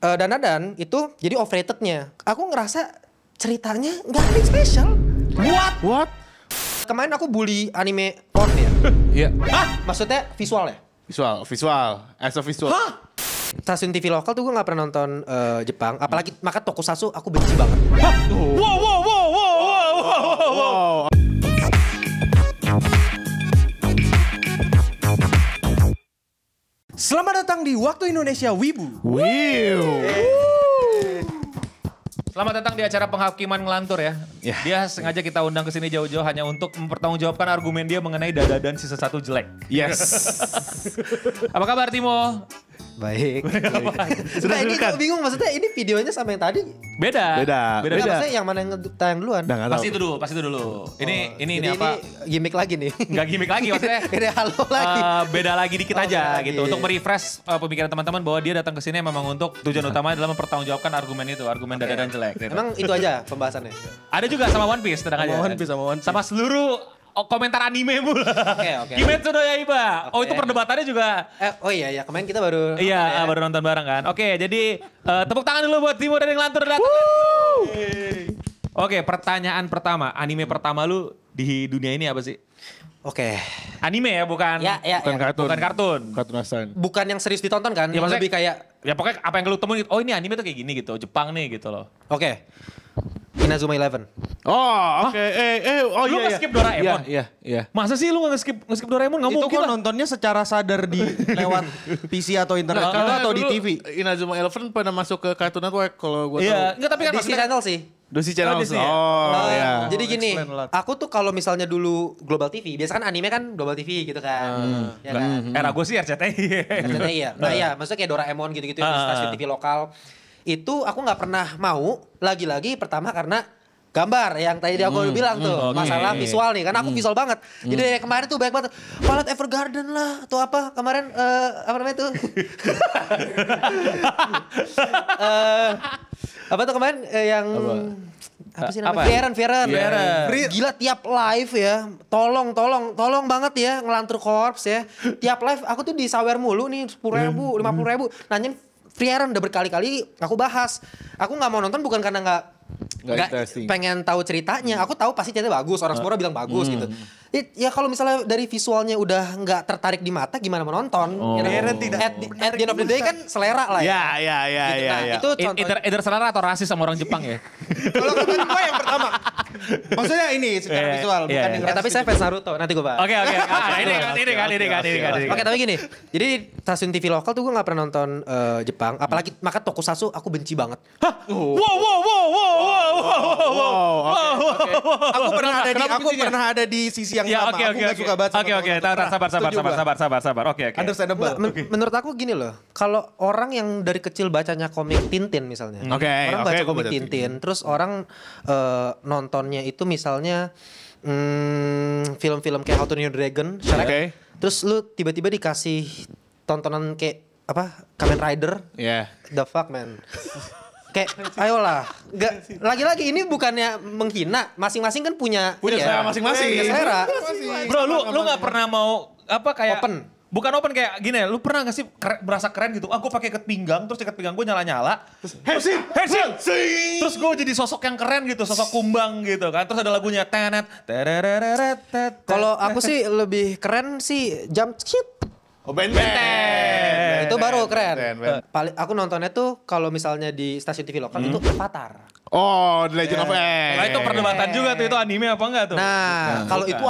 Dandadan itu jadi overratednya. Aku ngerasa ceritanya nggak ada yang spesial. What? Kemarin aku bully anime porn ya. Iya. Hah? Maksudnya visual ya? Visual. As a visual. Hah? Stasiun TV lokal tuh gue gak pernah nonton Jepang. Apalagi maka Tokusatsu aku benci banget. Hah? Wow. Selamat datang di Waktu Indonesia Wibu. Selamat datang di acara penghakiman ngelantur ya. Yeah. Dia sengaja kita undang ke sini jauh-jauh hanya untuk mempertanggungjawabkan argumen dia mengenai Dadadan season 1 jelek. Yes. Apa kabar Timo? Baik. Sudah Ini dekat. bingung maksudnya ini videonya sama yang tadi. Beda. Beda. Maksudnya yang mana yang tayang duluan? Udah nggak tahu. Pasti itu dulu. Ini Jadi apa? Ini gimmick lagi nih. Nggak gimmick lagi maksudnya. Ini halo lagi. Beda lagi dikit Oh, aja beda lagi. gitu. Untuk merefresh pemikiran teman-teman bahwa dia datang ke sini memang untuk tujuan utamanya adalah mempertanggungjawabkan argumen itu. Argumen Dadadan jelek. Gitu. Emang itu aja pembahasannya? Ada juga sama One Piece, tenang aja. Sama One Piece. Sama seluruh komentar anime mu. Oke. Kimetsu no Yaiba. Oh Oke. itu perdebatannya juga. Oh iya, kemarin kita baru... Iya, baru nonton bareng kan. Oke, jadi tepuk tangan dulu buat Timo dari Ngelantur datang. Oke, pertanyaan pertama. Anime pertama lu di dunia ini apa sih? Oke. Anime ya, bukan? Ya. Bukan kartun. Bukan kartun. Kartun asan. Bukan yang serius ditonton kan? Ya, maksudnya- Lebih kayak... Ya pokoknya apa yang lu temuin, oh ini anime tuh kayak gini gitu. Jepang nih gitu loh. Oke. Inazuma Eleven. Oh, oke. Lu nge-skip Doraemon? Iya. Masa sih lu nge-skip Doraemon? Nggak Itu mungkin kok lah. nontonnya secara sadar di lewat PC atau internet gitu atau di TV? Inazuma Eleven pernah masuk ke Cartoon Network kalau gue tahu. Iya, enggak tapi kan Disney maksudnya Channel sih. Dosi Channel. Disney ya? Iya. Jadi gini, explain a lot. aku tuh kalau misalnya dulu Global TV, biasa kan anime kan Global TV gitu kan. Ya kan? era gue sih RCTI. Maksudnya iya. Nah iya, maksudnya kayak Doraemon gitu-gitu yang di stasiun TV lokal. Itu aku nggak pernah mau, lagi-lagi pertama karena gambar yang tadi aku bilang tuh, oke. masalah visual nih, karena aku visual banget. Jadi kemarin tuh banyak banget, Violet Evergarden lah, atau apa kemarin, apa namanya tuh? Apa tuh kemarin yang... Apa sih namanya? Viren. Gila tiap live ya, tolong banget ya ngelantur korps ya. Tiap live aku tuh disawer mulu nih 10.000, 50.000. Nanyain Viren udah berkali-kali aku bahas. Aku nggak mau nonton bukan karena nggak interesting. pengen tahu ceritanya. Aku tahu pasti ceritanya bagus, orang semua bilang bagus gitu. Ya kalau misalnya dari visualnya udah nggak tertarik di mata, gimana mau nonton? Oh. At the end of the day kan selera lah ya. Iya. Gitu. Nah, itu contoh. Either selera atau rasis sama orang Jepang ya. Kalau kan gue yang pertama. Maksudnya ini secara Iya, visual, bukan iya. yang Tapi saya fans Naruto, nanti gue bahas. Oke. Ini kan. Oke, tapi gini. Jadi stasiun TV lokal tuh gue gak pernah nonton Jepang. Apalagi maka Tokusatsu aku benci banget. Aku pernah ada di sisi yang Ya, sama. oke. Aku gak suka banget. Sabar. Oke. Understandable. Menurut aku gini loh. Kalau orang yang dari kecil bacanya komik Tintin misalnya. Oke, Orang oke, baca gua komik baca Tintin. Terus orang nontonnya itu misalnya film-film kayak How to Train Your Dragon, Shrek. Oke. Terus lu tiba-tiba dikasih tontonan kayak apa? Kamen Rider. Iya. The fuck man. Kayak ayolah. Nggak, lagi-lagi ini bukannya menghina. Masing-masing kan punya selera masing-masing. Punya selera. Bro, lu nggak pernah mau apa kayak Open. Bukan open kayak gini, lu pernah gak sih berasa keren gitu? Aku pakai ikat pinggang, terus ikat pinggang gue nyala-nyala. Henshin! Terus gue jadi sosok yang keren gitu, sosok kumbang gitu kan. Terus ada lagunya tenet. Kalau aku sih lebih keren sih jump shit. Oh, Benten. Itu baru keren. Ben. Aku nontonnya tuh kalau misalnya di stasiun TV lokal itu Avatar. Oh, The Legend of Aang. Nah itu perdebatan juga tuh, itu anime apa enggak tuh? Nah, kalau itu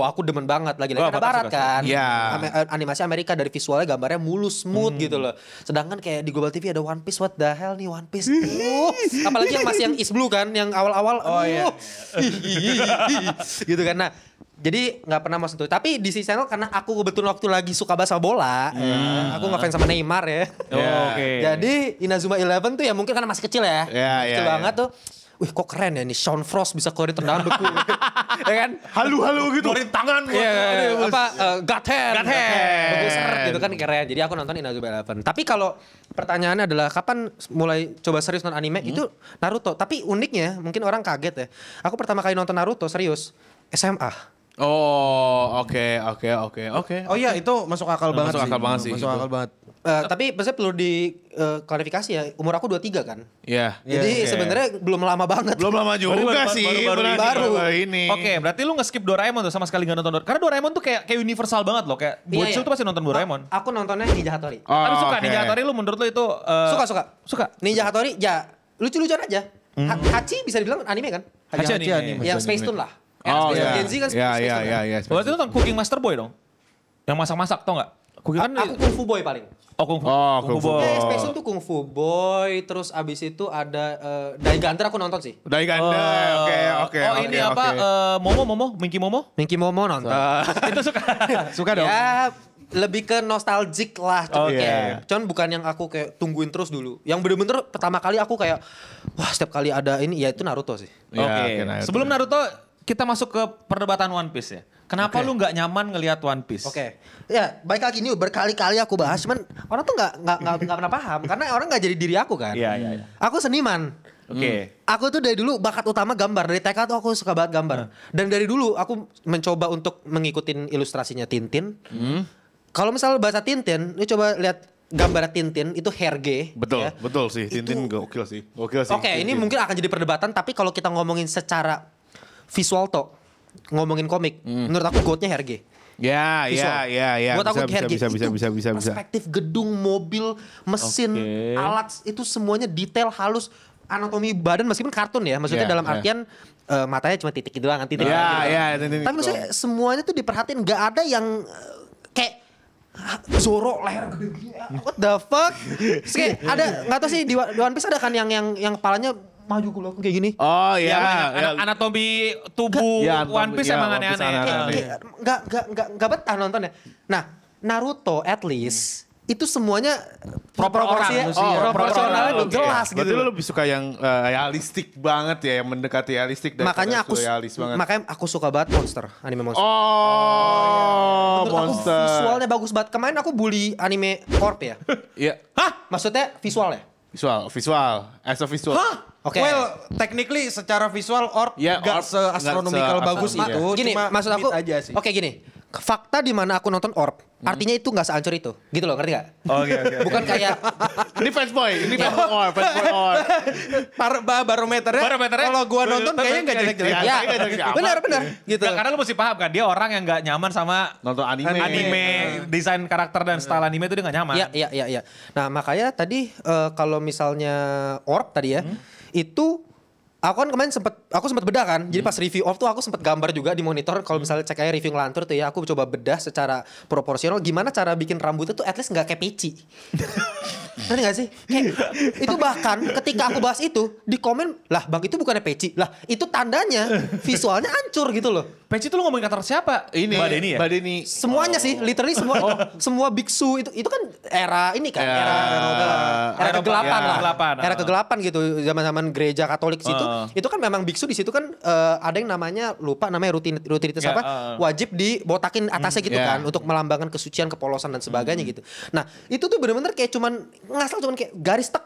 aku demen banget lagi Gua karena Avatar barat suka. kan. Iya. Animasi Amerika dari visualnya gambarnya mulus smooth gitu loh. Sedangkan kayak di Global TV ada One Piece, what the hell nih One Piece. Apalagi yang masih yang East Blue kan, yang awal-awal. Gitu kan. Nah, jadi nggak pernah mau sentuh. Tapi di Disney Channel karena aku kebetulan waktu lagi suka bahas bola, aku ngefans sama Neymar ya. Oke. Jadi Inazuma Eleven tuh ya mungkin karena masih kecil ya. Kecil banget tuh. Wih kok keren ya nih Sean Frost bisa keluarin tendangan beku. Ya kan? Halu gitu. Keluarin tangan. God hand. Beku seret gitu kan keren. Jadi aku nonton Inazuma Eleven. Tapi kalau pertanyaannya adalah kapan mulai coba serius nonton anime itu Naruto. Tapi uniknya mungkin orang kaget ya. Aku pertama kali nonton Naruto serius SMA. Oh, oke. Oh iya itu masuk akal banget Masuk akal banget sih, Masuk itu. akal banget. Tapi maksudnya perlu diklarifikasi ya, umur aku 23 kan. Iya. Jadi sebenarnya belum lama banget. Belum lama juga sih. baru ini. Oke, berarti lu nge-skip Doraemon tuh sama sekali gak nonton Doraemon. Karena Doraemon tuh kayak universal banget loh. Kayak bocil tuh pasti nonton Doraemon. Aku nontonnya Ninja Hattori. Tapi suka oke. Ninja Hattori lu menurut lu itu... Suka? Ninja Hattori ya lucu-lucuan aja. Hachi bisa dibilang anime kan? Hachi anime. Yang Space Tune lah. Oh iya. Gen Z kan Space Tune kan? Iya. Berarti lu nonton Cooking Master Boy dong? Yang masak-masak tau gak? Cooking kan... Aku Kung Fu Boy paling. Oh, Kung Fu. Kung Fu. Space Tune tuh Kung Fu Boy, terus abis itu ada Daiganter aku nonton sih. Dari ganda. Oke. Oh ini apa? Minky Momo? Minky Momo nonton. Itu suka. Suka dong. Ya lebih ke nostalgic lah. Oke. Kayak, cuman bukan yang aku kayak tungguin terus dulu. Yang bener-bener pertama kali aku kayak, wah setiap kali ada ini, ya itu Naruto sih. Oke. Sebelum Naruto, kita masuk ke perdebatan One Piece ya. Kenapa lu nggak nyaman ngelihat One Piece? Oke. Ya, baik lagi ini berkali-kali aku bahas, cuman orang tuh nggak pernah paham karena orang nggak jadi diri aku kan. Iya. Aku seniman. Oke. Aku tuh dari dulu bakat utama gambar. Dari TK tuh aku suka banget gambar. Dan dari dulu aku mencoba untuk mengikutin ilustrasinya Tintin. Kalau misalnya bahasa Tintin, lu coba lihat gambar Tintin itu Hergé. Betul sih. Tintin gokil sih. Oke, ini mungkin akan jadi perdebatan, tapi kalau kita ngomongin secara visual toh, ngomongin komik, menurut aku GOAT-nya Hergé. Ya. Buat aku Hergé Bisa. perspektif gedung, mobil, mesin, alat itu semuanya detail halus, anatomi badan meskipun kartun ya, maksudnya dalam artian matanya cuma titik doang, titik. Tapi maksudnya semuanya tuh diperhatiin, nggak ada yang kayak Zoro leher gede gini, what the fuck? Terus kayak ada nggak tahu sih di One Piece ada kan yang kepalanya maju ke belakang kayak gini. Oh Ya, iya. anatomi tubuh One Piece emang aneh-aneh. Nggak betah nontonnya. Nah Naruto at least itu semuanya Proper orang, proporsionalnya oke. tuh jelas gitu. Berarti lu lebih suka yang realistik banget ya, yang mendekati realistik dan Makanya aku suka banget Monster, anime Monster. Oh, Menurut aku Monster. visualnya bagus banget. Kemarin aku bully anime Corp ya. Iya. Maksudnya visualnya. Visual. As a visual. Oke. Well, technically secara visual Orb Ya, gak Orb se-astronomical nggak bagus se-astronomical. itu. Gini, cuma maksud aku mid aja sih. Oke gini. Fakta di mana aku nonton Orb, artinya itu nggak sehancur itu. Gitu loh, ngerti gak? Oke. Bukan kayak Ini fans boy Orb. Barometernya kalau gua nonton kayaknya gak jelek-jelek. ya, benar gitu. Nggak, karena lu mesti paham kan, dia orang yang nggak nyaman sama Nonton anime. desain karakter dan style anime itu dia nggak nyaman. Iya. Nah, makanya tadi kalau misalnya Orb tadi ya, itu aku kan kemarin aku sempat bedah kan. Jadi pas review Orb tuh aku sempat gambar juga di monitor. Kalau misalnya cek aja review ngelantur tuh ya, aku coba bedah secara proporsional gimana cara bikin rambutnya tuh at least nggak kayak peci. Ngerti gak sih? Kayak, itu bahkan ketika aku bahas itu di komen, lah bang itu bukannya peci. Lah itu tandanya visualnya hancur gitu loh. Peci itu lu ngomongin karakter siapa? Ini Mbak Denny ya? Mbak Denny. Semuanya sih, literally semua biksu itu kan era ini kan, era kegelapan lah. Era kegelapan gitu, zaman-zaman gereja Katolik situ. Itu kan memang biksu di situ kan ada yang namanya lupa namanya rutinitas apa? Wajib dibotakin atasnya gitu kan untuk melambangkan kesucian, kepolosan dan sebagainya gitu. Nah, itu tuh bener-bener kayak cuman kayak garis tek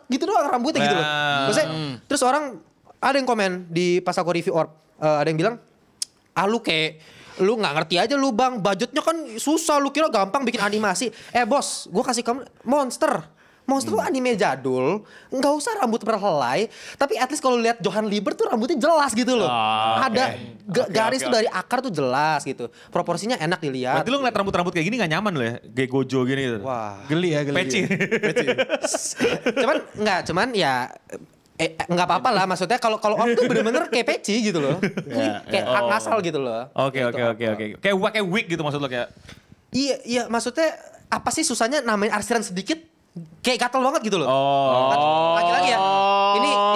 gitu doang rambutnya gitu loh. Maksudnya terus orang ada yang komen di pas aku review Orb, ada yang bilang, lu nggak ngerti aja lu bang, budgetnya kan susah, lu kira gampang bikin animasi. Bos, gue kasih kamu Monster tuh anime jadul, nggak usah rambut berhelai, tapi at least kalau lihat Johan Liebert tuh rambutnya jelas gitu loh. Ada garis tuh dari akar tuh jelas gitu, proporsinya enak dilihat. Berarti lu ngeliat rambut-rambut kayak gini gak nyaman lo ya? Kayak Gojo gini gitu. Wah, Geli ya. Peci. cuman ya nggak apa-apa lah, maksudnya kalau Orb tuh bener-bener kayak peci gitu loh. Kayak ngasal gitu loh. Oke. Kayak wig gitu maksud lo kayak. Iya, maksudnya apa sih susahnya namain arsiran sedikit kayak gatel banget gitu loh. Lagi-lagi ya.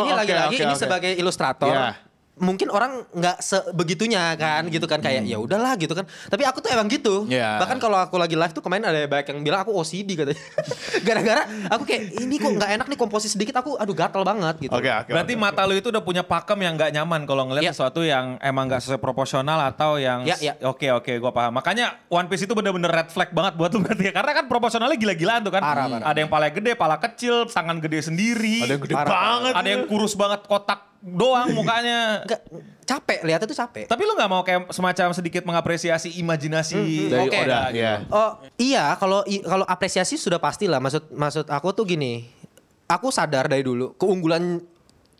Ini lagi-lagi ini sebagai ilustrator. Yeah. Mungkin orang nggak sebegitunya kan gitu kan, kayak ya udahlah gitu kan. Tapi aku tuh emang gitu. Yeah. Bahkan kalau aku lagi live tuh kemarin ada banyak yang bilang aku OCD katanya. Gara-gara aku kayak ini kok nggak enak nih komposisi sedikit, aku aduh gatel banget gitu. Oke. Berarti mata lu itu udah punya pakem yang gak nyaman kalau ngeliat sesuatu yang emang gak sesuai proporsional atau yang Oke, gue paham. Makanya One Piece itu bener-bener red flag banget buat lu berarti ya. Karena kan proporsionalnya gila-gilaan tuh kan. Parah. Ada yang pala gede, pala kecil, tangan gede sendiri. Ada yang gede banget. Ada yang kurus banget, kotak doang mukanya. capek, lihatnya tuh capek. Tapi lu nggak mau kayak semacam sedikit mengapresiasi imajinasi Dari Oda Oda, gitu? ya. Oh iya, kalau apresiasi sudah pastilah. Maksud aku tuh gini, aku sadar dari dulu keunggulan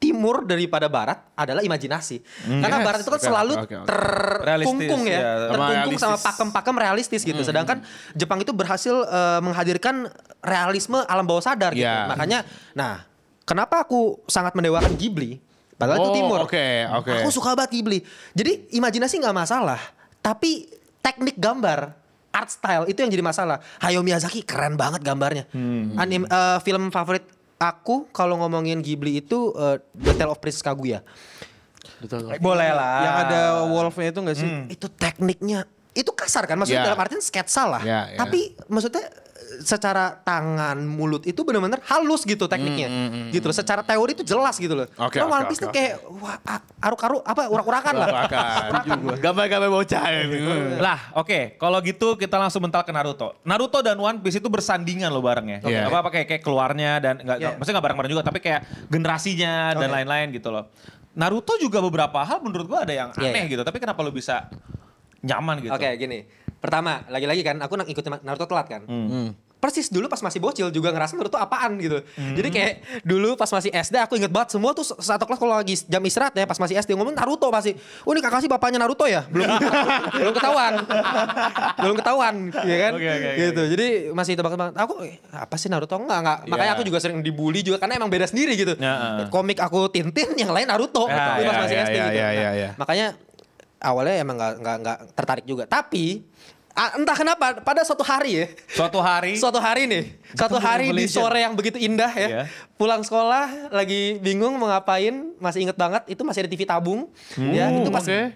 timur daripada barat adalah imajinasi. Karena barat itu kan selalu terkungkung Realistis, ya, ya. terkungkung sama Realistis. pakem-pakem realistis gitu. Sedangkan Jepang itu berhasil menghadirkan realisme alam bawah sadar gitu. Ya. Makanya, nah kenapa aku sangat mendewakan Ghibli? Padahal itu timur. Oke. Aku suka banget Ghibli. Jadi imajinasi nggak masalah, tapi teknik gambar, art style itu yang jadi masalah. Hayao Miyazaki keren banget gambarnya. Film favorit aku kalau ngomongin Ghibli itu The Tale of Princess Kaguya. Boleh lah. Yang ada wolf-nya itu gak sih? Itu tekniknya, itu kasar kan? Maksudnya Ya. dalam artian sketsa lah. Ya. Tapi maksudnya secara tangan, mulut itu benar-benar halus gitu tekniknya. Gitu loh. Secara teori itu jelas gitu loh. Oke, Cuma oke, One Piece oke, tuh kayak wah, aru-karu apa urak-urakan lah. Gambar-gambar bocah ini. Lah, oke. Kalau gitu kita langsung mental ke Naruto. Naruto dan One Piece itu bersandingan loh bareng ya. Iya. Apa kayak keluarnya dan Iya. maksudnya nggak bareng-bareng juga, tapi kayak generasinya dan Oke. lain-lain gitu loh. Naruto juga beberapa hal menurut gua ada yang Iya, aneh iya. gitu. Tapi kenapa lu bisa nyaman gitu? Oke, gini. Pertama, lagi-lagi kan aku ikutin Naruto telat kan. Persis dulu pas masih bocil juga ngerasa Naruto apaan gitu. Jadi kayak dulu pas masih SD aku inget banget semua tuh satu kelas kalau lagi jam istirahat ya pas masih SD ngomong Naruto pasti. Oh ini kakak sih bapaknya Naruto ya? Belum ketahuan. Belum ketahuan, ya kan? Oke. Gitu. Jadi masih tebak-tebakan. Aku apa sih Naruto? Enggak. Makanya Yeah. aku juga sering dibully juga karena emang beda sendiri gitu. Ya, Komik aku Tintin, yang lain Naruto. Ya, Tapi pas ya, masih SD gitu. ya. Makanya awalnya emang nggak tertarik juga. Tapi entah kenapa pada suatu hari ya. Suatu hari nih. Suatu hari di sore yang begitu indah ya. Iya. Pulang sekolah lagi bingung mau ngapain. Masih inget banget itu masih ada TV tabung. Ya,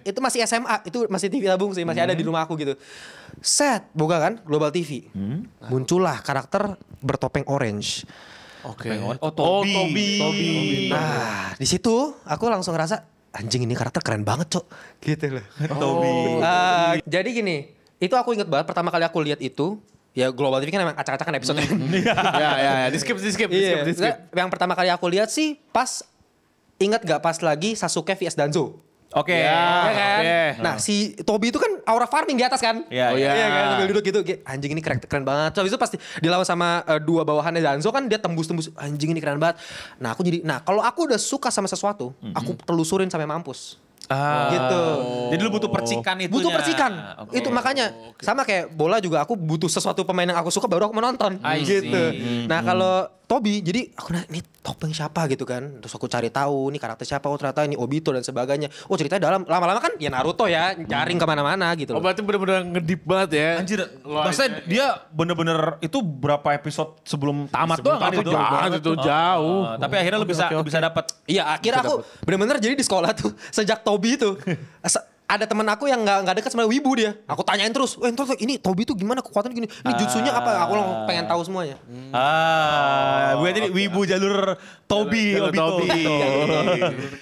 itu masih SMA. Itu masih TV tabung sih. Masih ada di rumah aku gitu. Set. Buka kan Global TV. Muncullah karakter bertopeng orange. Oke. Oh, Tobi. Nah di situ aku langsung ngerasa anjing ini karakter keren banget cok. Gitu loh. Tobi. Jadi gini, itu aku inget banget pertama kali aku lihat itu, ya Global TV kan emang acak-acakan episode. Ya. Di skip. Iya. Yang pertama kali aku lihat sih pas inget gak pas lagi Sasuke vs Danzo. Oke. Ya kan? oke. Nah si Tobi itu kan aura farming di atas kan? Iya, iya. Iya kan sambil duduk gitu. Kayak, anjing ini keren banget. So, itu pasti dilawan sama dua bawahannya Danzo kan dia tembus-tembus. Anjing ini keren banget. Nah kalau aku udah suka sama sesuatu, aku telusurin sampai mampus. Gitu. Jadi lu butuh percikan itu. Butuh percikan. Oke. Itu makanya sama kayak bola juga aku butuh sesuatu pemain yang aku suka baru aku menonton. I Gitu. see. Nah, kalau Tobi jadi aku nanya ini topeng siapa gitu kan. Terus aku cari tahu ini karakter siapa. Oh ternyata ini Obito dan sebagainya. Oh ceritanya dalam. Lama-lama kan ya Naruto ya. Jaring kemana-mana gitu Oh loh. berarti bener-bener ngedip banget ya. Anjir, maksudnya dia bener-bener itu berapa episode sebelum tamat doang kan itu? Itu jauh. Tapi akhirnya lu bisa dapat. Iya akhirnya aku bener-bener jadi di sekolah tuh. Sejak Tobi itu. Ada temen aku yang nggak dekat sama wibu dia. Aku tanyain terus, entar ini Tobi tuh gimana kekuatan gini? Ini jutsunya apa? Aku pengen tahu semuanya. Gue jadi wibu jalur Tobi, Jalur Obito. Tobi.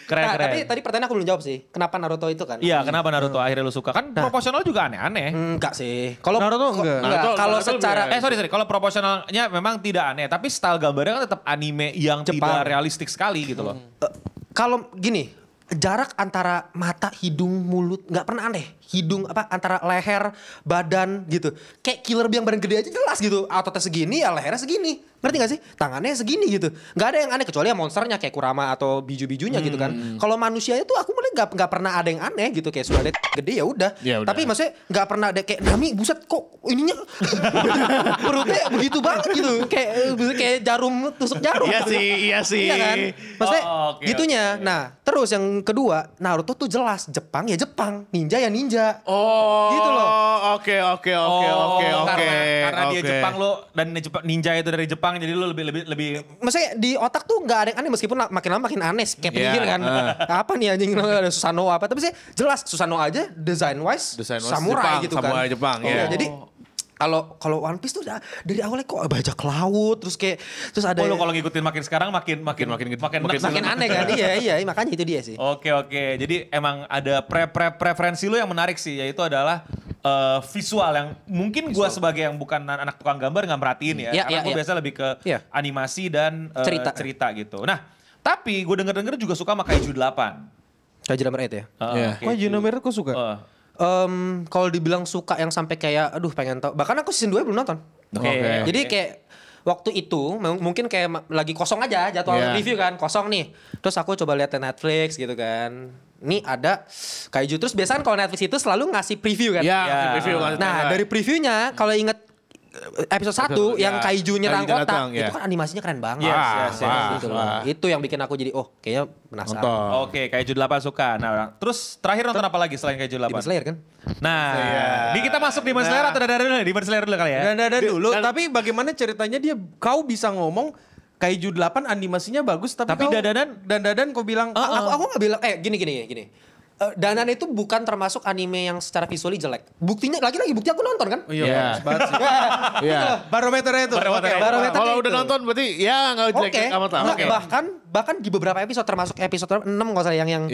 Keren. Tapi tadi pertanyaan aku belum jawab sih. Kenapa Naruto itu kan? Iya, kenapa Naruto akhirnya lu suka? Kan proporsional juga aneh-aneh. Enggak sih. Kalau Naruto enggak. Kalau Naruto secara Sorry. Kalau proporsionalnya memang tidak aneh, tapi style gambarnya kan tetap anime yang tidak realistik sekali gitu loh. kalau gini, jarak antara mata, hidung, mulut nggak pernah aneh. Hidung antara leher, badan gitu. Kayak Killer Bee yang badan gede aja jelas gitu. Ototnya segini, ya lehernya segini. Ngerti gak sih? Tangannya segini gitu. Nggak ada yang aneh kecuali yang monsternya kayak Kurama atau biju-bijunya gitu kan. Kalau manusianya tuh aku melihat nggak pernah ada yang aneh gitu. Kayak sudah ada gede ya udah. Ya udah. Tapi maksudnya nggak pernah ada kayak Nami buset kok ininya perutnya begitu banget gitu. Kayak jarum tusuk jarum. Iya gitu. sih, iya sih. Iya kan? Maksudnya Oh, oke, gitunya. Nah, terus yang kedua, Naruto tuh jelas Jepang ya Jepang, ninja ya ninja. Oh, Gitu loh. Oke. Karena dia Jepang lo dan ninja itu dari Jepang jadi lo lebih Maksudnya di otak tuh nggak ada yang aneh meskipun makin lama makin aneh kayak Iya, pikir kan. Apa nih anjing ada Susanoo apa? Tapi sih jelas Susanoo aja design wise samurai Jepang, gitu kan. samurai Jepang, Iya, ya. jadi kalau One Piece tuh udah dari awalnya kok bajak laut terus ada lo kalau ngikutin makin sekarang makin makin aneh kan. Iya, makanya itu dia sih. Oke. Jadi emang ada preferensi lo yang menarik sih, yaitu adalah visual yang mungkin gue sebagai yang bukan anak tukang gambar nggak merhatiin ya. Karena gue biasa lebih ke animasi dan cerita gitu. Nah, tapi gue denger juga suka sama Kaiju 8. Kaiju Number 8 ya. Iya. Kaiju Number 8 kok suka? Kalau dibilang suka yang sampai kayak aduh pengen tahu. Bahkan aku season 2 belum nonton. Oke. Jadi kayak waktu itu mungkin kayak lagi kosong aja jadwal review kan, kosong nih. Terus aku coba lihat di Netflix gitu kan. Ini ada kaiju, terus biasanya kalau Netflix itu selalu ngasih preview kan. Iya, preview. Nah, dari previewnya kalau inget episode 1 yang kaiju nyerang Kaiju kota, datang, itu kan animasinya keren banget. Yes. Gitu loh. Itu yang bikin aku jadi kayaknya penasaran. Oke, Kaiju 8 suka. Nah, terus terakhir nonton apa lagi selain Kaiju 8? Demon Slayer kan? Nah, ini kita masuk Demon Slayer atau Dandadan dulu? Demon Slayer dulu kali ya. Dan dulu, tapi bagaimana ceritanya kau bisa ngomong Kaiju 8 animasinya bagus tapi kau Dandadan kau bilang Aku nggak bilang gini. Danan itu bukan termasuk anime yang secara visually jelek. Buktinya lagi-lagi bukti aku nonton kan? Iya, banget sih. Iya. Barometernya itu. Barometer Kalau itu. udah nonton berarti ya nggak jelek amat lah. Bahkan di beberapa episode termasuk episode 6 kalau saya yang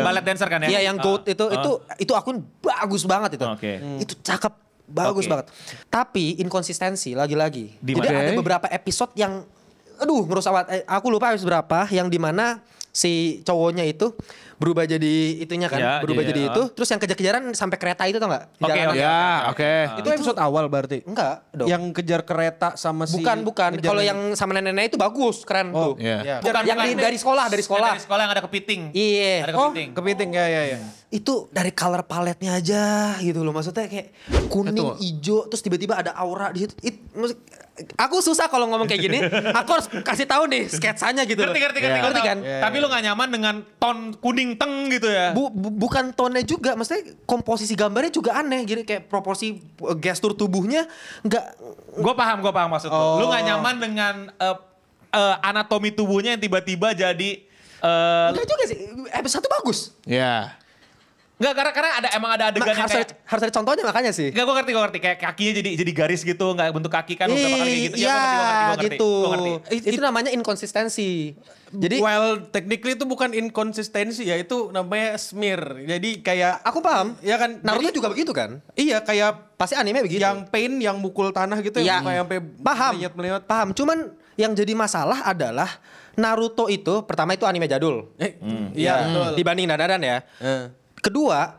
ballet dancer kan ya? Iya, yang GOAT itu akun bagus banget itu. Itu cakep, bagus banget. Tapi inkonsistensi lagi-lagi. Jadi ada beberapa episode yang ngerusak banget. Aku lupa episode berapa yang dimana si cowoknya itu berubah jadi itunya kan, jadi itu. Terus yang kejar-kejaran sampai kereta itu tau gak? Itu episode awal berarti? Enggak dong. Yang kejar kereta sama si... Bukan. Kalau yang sama nenek-nenek itu bagus, keren tuh. Bukan yang dari sekolah. Dari sekolah yang ada kepiting. Iya. Ada kepiting. Kepiting, ya. Itu dari color paletnya aja gitu loh. Maksudnya kayak kuning, hijau, terus tiba-tiba ada aura di situ. Aku susah kalau ngomong kayak gini. Aku harus kasih tahu nih sketsanya gitu loh. Ngerti kan? Tapi lu gak nyaman dengan ton kuning teng gitu ya? Bukan tonnya juga, maksudnya komposisi gambarnya juga aneh. Jadi kayak proporsi gestur tubuhnya nggak. Gue paham maksud lu. Lu gak nyaman dengan anatomi tubuhnya yang tiba-tiba jadi. Enggak juga sih. Episode 1 bagus. Iya. Enggak, karena emang ada adegan yang harus ada contohnya makanya sih. Enggak, gue ngerti. Kayak kakinya jadi garis gitu, enggak bentuk kaki kan beberapa kali kayak gitu. Iya, gitu. Gua ngerti. Itu namanya inkonsistensi. Jadi technically itu bukan inkonsistensi ya, itu namanya smear. Jadi kayak aku paham. Ya kan, Naruto juga begitu kan? Iya, kayak pasti anime begitu. Yang pain yang mukul tanah gitu ya, sampai melihat. Paham. Cuman yang jadi masalah adalah Naruto itu pertama itu anime jadul. Iya, dibanding Dandadan ya. Kedua,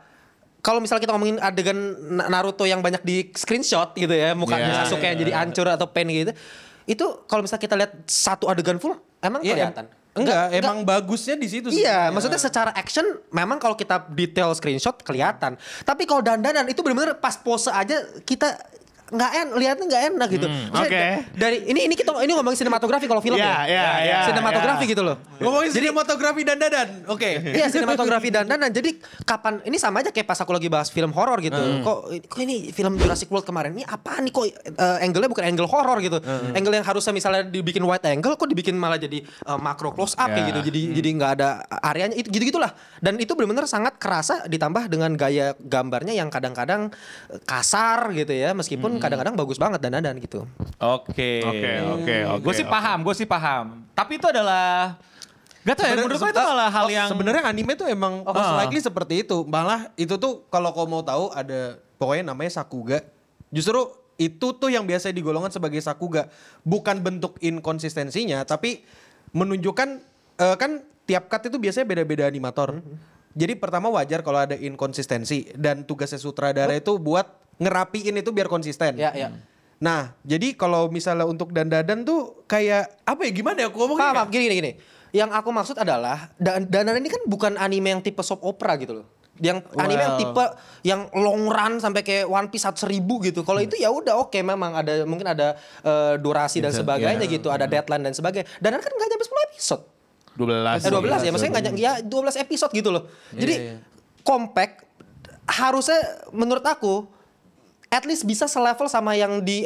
kalau misalnya kita ngomongin adegan Naruto yang banyak di screenshot gitu ya, mukanya Sasuke yang jadi hancur atau pain gitu. Itu kalau misalnya kita lihat satu adegan full, emang kelihatan. Enggak, emang bagusnya di situ. Iya, maksudnya secara action memang kalau kita detail screenshot kelihatan. Tapi kalau dandanan itu benar-benar pas pose aja kita lihatnya nggak enak gitu. Dari ini ngomongin sinematografi kalau film sinematografi gitu loh. Ngomongin sinematografi dandadan. Iya, sinematografi dandanan. Jadi kapan ini sama aja kayak pas aku lagi bahas film horor gitu. Kok ini film Jurassic World kemarin ini apaan nih kok angle-nya bukan angle horor gitu. Angle yang harusnya misalnya dibikin wide angle kok dibikin malah jadi makro close up kayak gitu. Jadi nggak ada areanya itu gitu-gitulah. Dan itu benar-benar sangat kerasa ditambah dengan gaya gambarnya yang kadang-kadang kasar gitu ya, meskipun kadang-kadang bagus banget dandanan gitu. Oke. Gue sih paham. Tapi itu adalah gak tau ya, menurut gue itu malah hal yang sebenarnya anime tuh emang most likely seperti itu. Malah itu tuh kalau kau mau tahu ada pokoknya namanya Sakuga. Justru itu tuh yang biasa digolongkan sebagai Sakuga. Bukan bentuk inkonsistensinya tapi menunjukkan kan tiap cut itu biasanya beda-beda animator. Jadi pertama wajar kalau ada inkonsistensi dan tugasnya sutradara itu buat ngerapiin itu biar konsisten. Iya. Nah, jadi kalau misalnya untuk dandadan tuh kayak apa ya, gimana ya aku ngomongnya? Paham, gini. Yang aku maksud adalah dandanan ini kan bukan anime yang tipe soap opera gitu loh. Yang anime yang tipe yang long run sampai kayak One Piece 1000 gitu. Kalau itu ya udah oke, memang mungkin ada durasi dan sebagainya gitu, ada deadline dan sebagainya. Dandanan kan enggak nyampe 10 episode. 12 ya, maksudnya enggak 12 episode gitu loh. Jadi compact harusnya menurut aku at least bisa selevel sama yang di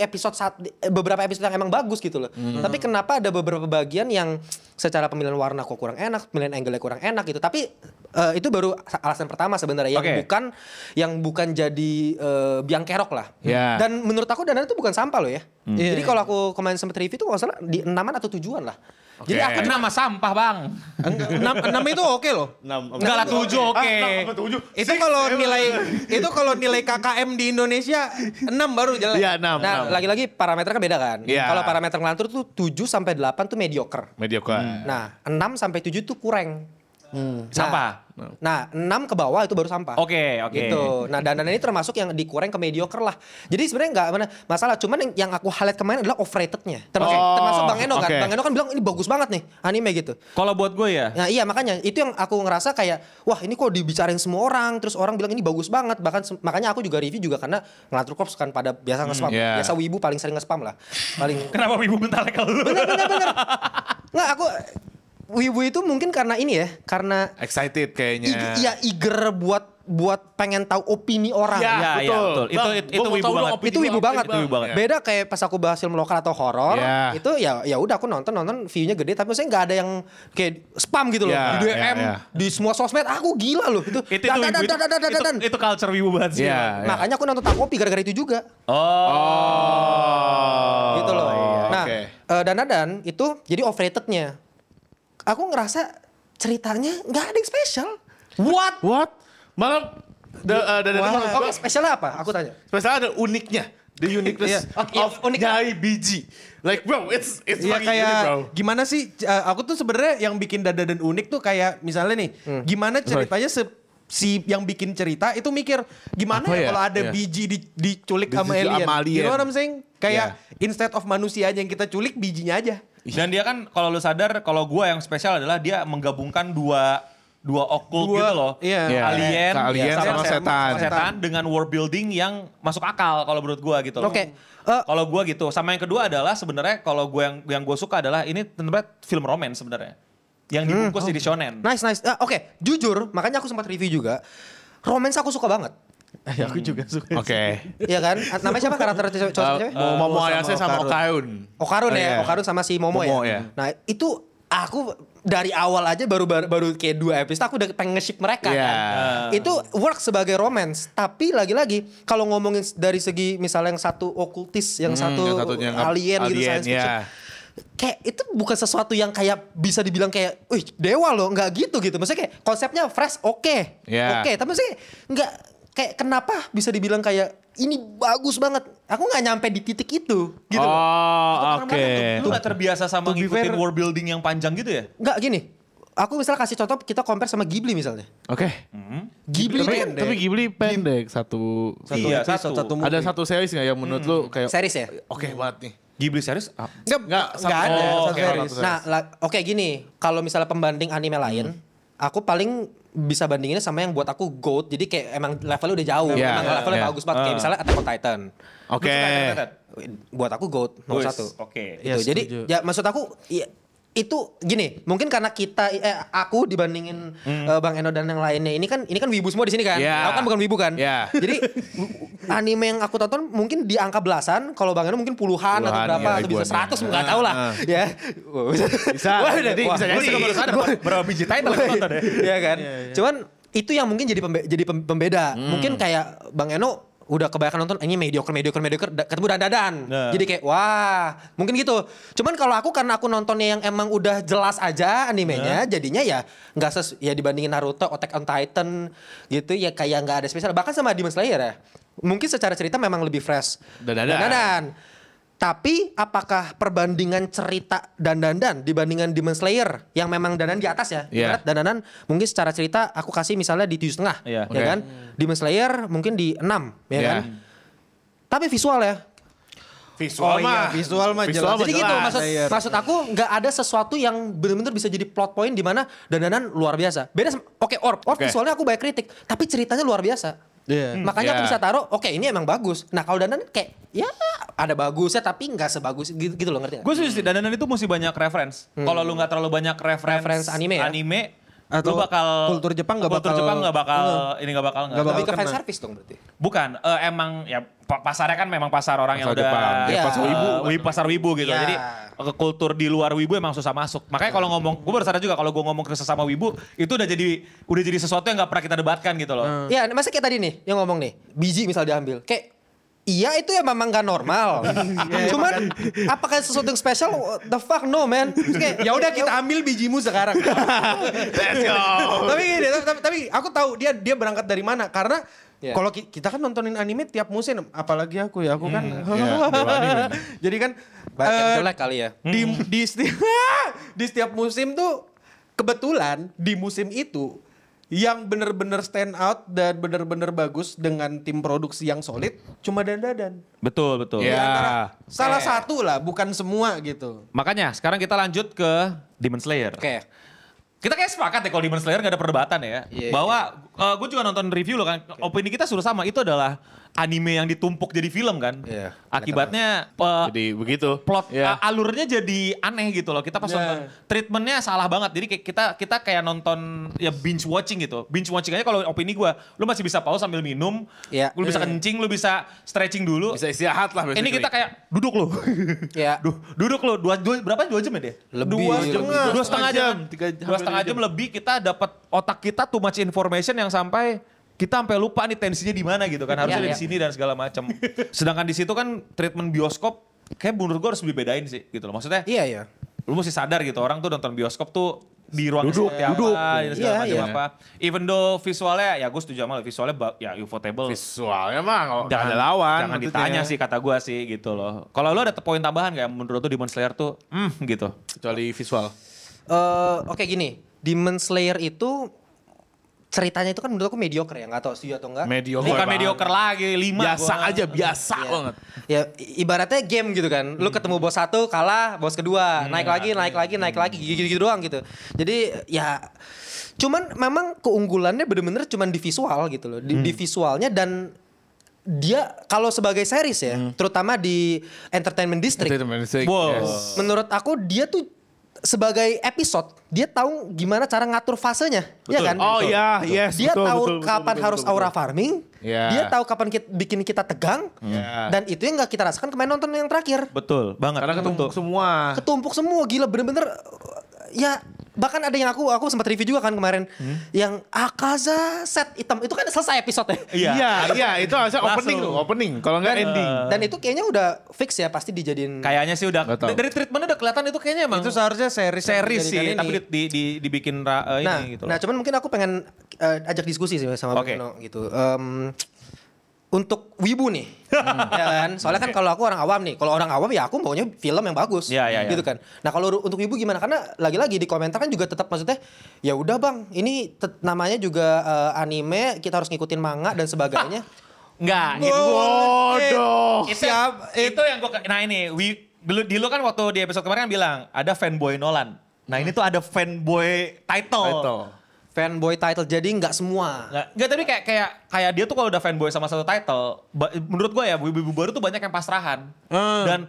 beberapa episode yang emang bagus gitu loh. Tapi kenapa ada beberapa bagian yang secara pemilihan warna kok kurang enak, pemilihan angle-nya kurang enak gitu. Tapi itu baru alasan pertama sebenarnya yang bukan jadi biang kerok lah. Dan menurut aku dandanan itu bukan sampah loh ya. Jadi kalau aku kemarin sempat review tuh nggak salah di 6-an atau 7-an lah. Jadi aku nama sampah bang. 6 itu oke loh. Enggak lah 7 oke. Itu kalau nilai KKM di Indonesia 6 baru jelek. Iya 6. Nah lagi-lagi parameter kan beda kan. Kalau parameter ngelantur tuh 7-8 tuh mediocre. Mediocre. Nah 6-7 tuh kurang. Sampah. Nah 6 ke bawah itu baru sampah. Oke. Gitu. Nah dandanan ini termasuk yang dikurang ke mediocre lah. Jadi sebenarnya nggak masalah. Cuman yang aku highlight kemarin adalah overratednya. Termasuk Bang Eno kan. Bang Eno kan bilang ini bagus banget nih anime gitu. Kalau buat gue ya. Nah iya makanya itu yang aku ngerasa kayak wah ini kok dibicarain semua orang. Terus orang bilang ini bagus banget. Bahkan makanya aku juga review juga karena Ngelantur Corps kan pada biasa nge-spam. Biasa wibu paling sering nge-spam lah. Kenapa wibu bentar kalau lu? Bener. Nggak aku wibu itu mungkin karena ini ya, karena excited kayaknya. Iya eager buat pengen tahu opini orang. Iya, betul. Itu wibu banget. Itu wibu banget. Beda kayak pas aku bahas film lokal atau horor, itu ya udah aku nonton view-nya gede tapi maksudnya nggak ada yang kayak spam gitu loh. Di DM, di semua sosmed aku gila loh itu. Itu culture wibu banget sih. Makanya aku nonton Takopi gara-gara itu juga. Gitu loh. Nah, dan itu jadi overrated-nya. Aku ngerasa ceritanya nggak ada yang spesial. What? Malah Oke, spesialnya apa? Aku tanya. Spesialnya ada uniknya. The uniqueness of Nyai Biji. Like bro, it's fucking kayak unique bro. gimana sih? Aku tuh sebenarnya yang bikin dan unik tuh kayak misalnya nih, gimana ceritanya si yang bikin cerita itu mikir gimana ya kalau ada biji diculik sama alien. You know what I'm saying? Kayak instead of manusianya yang kita culik, bijinya aja. Dan dia kan kalau lu sadar kalau gua yang spesial adalah dia menggabungkan dua occult gitu loh. Alien sama setan dengan world building yang masuk akal kalau menurut gua gitu. Oke. Kalau gua gitu. Sama yang kedua adalah sebenarnya kalau gua yang gua suka adalah ini tentunya film romance sebenarnya. Yang dibungkus jadi shonen. Nice. Oke, jujur, makanya aku sempat review juga. Romance aku suka banget. Aku juga suka. Oke. Iya kan? Namanya siapa karakter cewek? Momo Ayase sama Okaun. Okaun ya, Okaun sama si Momo ya. Nah, itu aku dari awal aja baru kayak 2 episode aku udah pengen nge-ship mereka kan. Itu work sebagai romance, tapi lagi-lagi kalau ngomongin dari segi misalnya yang satu okultis, yang satu alien gitu science fiction. Kayak itu bukan sesuatu yang kayak bisa dibilang kayak, wih dewa loh, nggak gitu. Maksudnya kayak konsepnya fresh, oke, tapi maksudnya nggak kayak kenapa bisa dibilang kayak ini bagus banget. Aku nggak nyampe di titik itu, gitu. Oke. Lu nggak terbiasa sama ngikutin world building yang panjang gitu ya? Nggak gini. Aku misalnya kasih contoh kita compare sama Ghibli misalnya. Oke. Ghibli tapi Ghibli pendek satu. Ada satu series nggak yang menurut lu kayak series ya? Oke banget nih. Ghibli series? Nggak ada satu series. series. Nah, oke gini, kalau misalnya pembanding anime lain, aku paling bisa bandinginnya sama yang buat aku GOAT. Jadi kayak emang levelnya udah jauh, emang levelnya bagus banget. Kayak misalnya Attack on Titan. Oke. Buat aku GOAT nomor 1. Oke. Jadi ya maksud aku itu gini, mungkin karena aku dibandingin Bang Eno dan yang lainnya ini kan wibu semua di sini kan. Aku kan bukan wibu kan. Jadi anime yang aku tonton mungkin di angka belasan, kalau Bang Eno mungkin puluhan atau berapa atau bisa 100 enggak tahu lah. Ya. Bisa. Jadi bisa jadi berapa biji title nonton ya. Iya kan? Cuman itu yang mungkin jadi pembeda. Mungkin kayak Bang Eno udah kebanyakan nonton ini mediocre ketemu dan jadi kayak wah mungkin gitu. Cuman kalau aku karena aku nontonnya yang emang udah jelas aja animenya, jadinya ya nggak ya dibandingin Naruto, Attack on Titan gitu ya kayak nggak ada spesial. Bahkan sama Demon Slayer ya mungkin secara cerita memang lebih fresh dan tapi apakah perbandingan cerita dan dibandingkan Demon Slayer yang memang Dandan di atas ya? Dandan mungkin secara cerita aku kasih misalnya di 7,5 ya kan? Demon Slayer mungkin di 6 ya kan? Tapi visual ya. Visual mah jelas. Jadi gitu maksud aku nggak ada sesuatu yang benar-benar bisa jadi plot point di mana Dandan luar biasa. Beda Orb visualnya aku banyak kritik, tapi ceritanya luar biasa. Makanya aku bisa taruh, ini emang bagus. Nah kalau Dandan kayak ya ada bagusnya tapi nggak sebagus gitu loh, ngerti gak? Gue setuju sih, Dandan itu mesti banyak reference. Kalau lu nggak terlalu banyak reference anime atau lu bakal kultur Jepang nggak bakal lebih ke fan service dong berarti. Bukan, emang ya pasarnya kan memang pasar orang yang udah pasar wibu gitu. Jadi kultur di luar wibu emang susah masuk. Makanya kalau ngomong, gue baru sadar juga kalau gue ngomong ke sesama wibu itu udah jadi sesuatu yang nggak pernah kita debatkan gitu loh. Iya, masa kayak tadi nih yang ngomong nih, biji misal diambil, kayak iya itu ya memang gak normal. Cuman apakah sesuatu yang spesial? What the fuck no man. Ya udah kita ambil bijimu sekarang. Let's go. Tapi aku tahu dia berangkat dari mana karena kalau kita kan nontonin anime tiap musim, apalagi aku kan. Jadi kan banyak yang jelek kali ya. Di setiap musim tuh kebetulan di musim itu yang bener-bener stand out dan bener-bener bagus dengan tim produksi yang solid cuma Dan. Betul. Di antara salah satu lah, bukan semua gitu. Makanya sekarang kita lanjut ke Demon Slayer. Oke. Kita kayak sepakat ya kalau Demon Slayer gak ada perdebatan ya. Bahwa gue juga nonton review loh kan. Opini kita sudah sama. Itu adalah anime yang ditumpuk jadi film kan. Akibatnya jadi begitu. Plot alurnya jadi aneh gitu loh. Kita pas nonton treatmentnya salah banget. Jadi kita kayak nonton ya binge watching gitu. Binge watching aja kalau opini gue. Lu masih bisa pause sambil minum. Lu bisa kencing, lu bisa stretching dulu. Bisa istirahat lah basically. Ini kita kayak duduk loh. Duduk loh. Berapa 2 jam ya dia? Lebih. 2,5 jam. 2,5 jam lebih kita dapat otak kita too much information yang sampai kita sampai lupa nih tensinya di mana gitu kan. Harusnya di sini dan segala macam. Sedangkan di situ kan treatment bioskop kayak menurut gue harus dibedain sih gitu loh. Maksudnya lu mesti sadar gitu orang tuh nonton bioskop tuh di ruang seperti apa, segala macam apa. Even though visualnya ya gue setuju sama visualnya ya ufotable. Visualnya mah gak ada lawan. Jangan ditanya sih kata gue sih gitu loh. Kalau lu ada poin tambahan gak menurut lu Demon Slayer tuh gitu. Kecuali visual. Oke gini, Demon Slayer itu ceritanya itu kan menurut aku mediocre ya, gak tau setuju atau enggak. Bukan mediocre lagi, 5 biasa aja, biasa banget. Ya ibaratnya game gitu kan, lu ketemu bos 1 kalah, bos kedua, naik lagi, gitu-gitu doang gitu. Jadi ya cuman memang keunggulannya bener-bener cuman di visual gitu loh, di visualnya dan dia kalau sebagai series ya, terutama di Entertainment District. Menurut aku dia tuh sebagai episode, dia tahu gimana cara ngatur fasenya, ya kan? Oh iya, yes. Dia tahu kapan harus aura farming, dia tahu kapan bikin kita tegang, dan itu yang nggak kita rasakan kemarin nonton yang terakhir. Betul banget. Karena ketumpuk semua. Gila bener-bener. Ya bahkan ada yang aku sempat review juga kan kemarin, yang Akaza set hitam itu kan selesai episode-nya. Iya, itu harusnya opening, kalau nggak ending. Dan itu kayaknya udah fix ya, pasti dijadiin. Kayaknya sih udah dari treatmentnya udah kelihatan itu kayaknya emang. Itu seharusnya series sih, tapi dibikin ini gitu. Nah, cuman mungkin aku pengen ajak diskusi sih sama Bruno gitu. Untuk wibu nih, ya kan? Soalnya kan kalau aku orang awam nih, kalau orang awam ya aku maunya film yang bagus, gitu kan. Nah kalau untuk wibu gimana? Karena lagi-lagi di komentar kan juga tetap maksudnya, ya udah bang, ini namanya juga anime, kita harus ngikutin manga dan sebagainya. Enggak, bodoh. Itu yang gue, nah ini, dulu kan waktu di episode kemarin kan bilang, ada fanboy Nolan. Nah ini tuh ada fanboy title. Fanboy title, jadi nggak semua. Nggak, tapi kayak dia tuh kalau udah fanboy sama satu title, menurut gue ya wibu baru tuh banyak yang pasrahan. Dan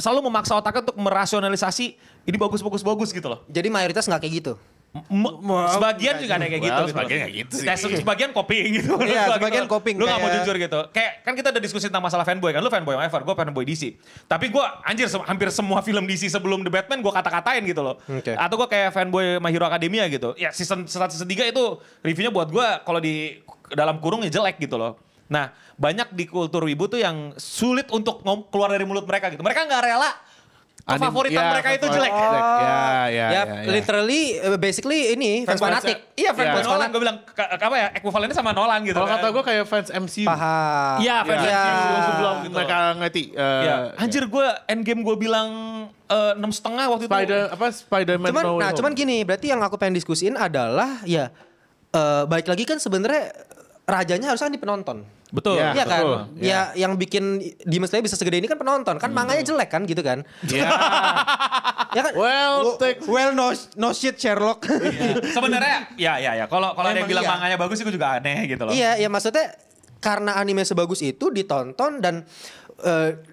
selalu memaksa otaknya untuk merasionalisasi ini bagus gitu loh. Jadi mayoritas nggak kayak gitu. Sebagian juga ada kayak gitu. Sebagian kayak gitu sih. Sebagian coping gitu. Iya, sebagian coping. Lu gak mau jujur gitu. Kayak kan kita udah diskusi tentang masalah fanboy kan. Lu fanboy Marvel, gue fanboy DC. Tapi gue anjir hampir semua film DC sebelum The Batman gue kata-katain gitu loh. Atau gue kayak fanboy My Hero Academia gitu. Ya season 3 itu reviewnya buat gue kalau di dalam kurung ya jelek gitu loh. Nah banyak di kultur wibu tuh yang sulit untuk keluar dari mulut mereka gitu. Mereka gak rela favoritan mereka itu jelek. Literally, basically ini fans fanatik. Iya fans Nolan. Gue bilang apa ya ekuivalennya sama Nolan gitu. Kalau kata gue kayak fans MCU. Paham. Iya fans MCU sebelum mereka ngerti. Anjir gue Endgame gue bilang 6,5 waktu itu. Spider-Man. Cuman gini, berarti yang aku pengen diskusiin adalah ya balik lagi kan sebenarnya rajanya harusnya kan di penonton. Betul. Iya kan? Betul. Ya yang bikin Demon Slayer bisa segede ini kan penonton. Kan manganya jelek kan gitu kan? Iya. Ya kan? No shit Sherlock. Sebenarnya ya. Kalau ada yang bilang manganya bagus itu juga aneh gitu loh. Iya, ya maksudnya karena anime sebagus itu ditonton dan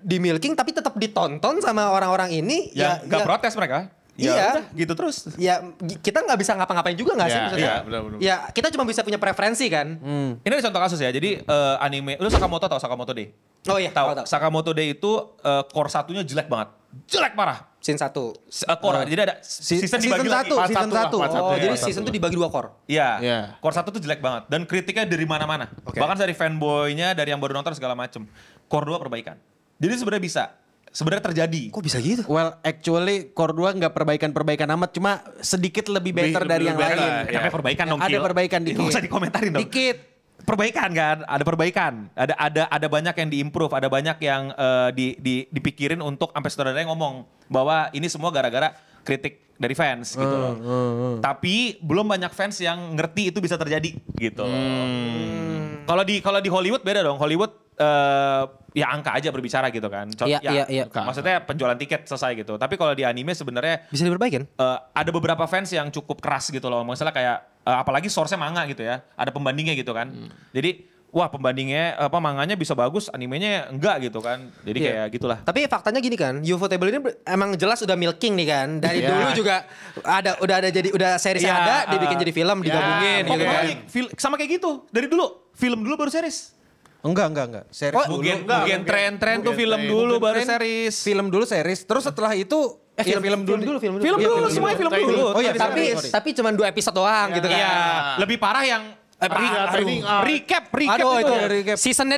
di milking tapi tetap ditonton sama orang-orang ini gak protes mereka. Iya, gitu terus. Ya kita nggak bisa ngapa-ngapain juga nggak sih? Iya, benar. Ya kita cuma bisa punya preferensi kan. Ini ada contoh kasus ya. Jadi anime, lu Sakamoto tau Sakamoto Day? Oh iya, tahu. Sakamoto Day itu core 1-nya jelek banget, jelek parah. Scene 1. Core, jadi ada season dibagi lagi. Season 1. Oh, jadi season itu dibagi 2 core. Iya. Core 1 tuh jelek banget dan kritiknya dari mana-mana. Bahkan dari fanboynya, dari yang baru nonton segala macem. Core 2 perbaikan. Jadi sebenarnya bisa. Sebenarnya terjadi. Kok bisa gitu? Well, actually Core 2 nggak perbaikan amat, cuma sedikit lebih better dari yang lain. Tapi perbaikan dong. Ada perbaikan dikit. Nggak usah dikomentarin dong. Dikit. Perbaikan kan, ada perbaikan. Ada banyak yang diimprove, ada banyak yang dipikirin untuk sampai saudaranya ngomong bahwa ini semua gara-gara kritik dari fans gitu loh. Tapi belum banyak fans yang ngerti itu bisa terjadi gitu loh. Kalau di Hollywood beda dong. Hollywood ya angka aja berbicara gitu kan. Iya. Maksudnya penjualan tiket selesai gitu. Tapi kalau di anime sebenarnya bisa diperbaikin. Ada beberapa fans yang cukup keras gitu loh. Misalnya kayak apalagi source-nya manga gitu ya. Ada pembandingnya gitu kan. Jadi wah pembandingnya manganya bisa bagus, animenya enggak gitu kan. Jadi kayak gitulah. Tapi faktanya gini kan, Ufotable ini emang jelas udah milking nih kan. Dari dulu juga udah seriesnya ada, dibikin jadi film, digabungin gitu kan. Sama kayak gitu. Dari dulu, film dulu baru series. Enggak. Series dulu. Mungkin tren tuh film dulu baru series. Film dulu series, terus setelah itu film dulu, Semuanya film dulu. Oh iya, tapi cuma 2 episode doang gitu kan. Iya, lebih parah yang recap Aduh, itu. Recap. Seasonnya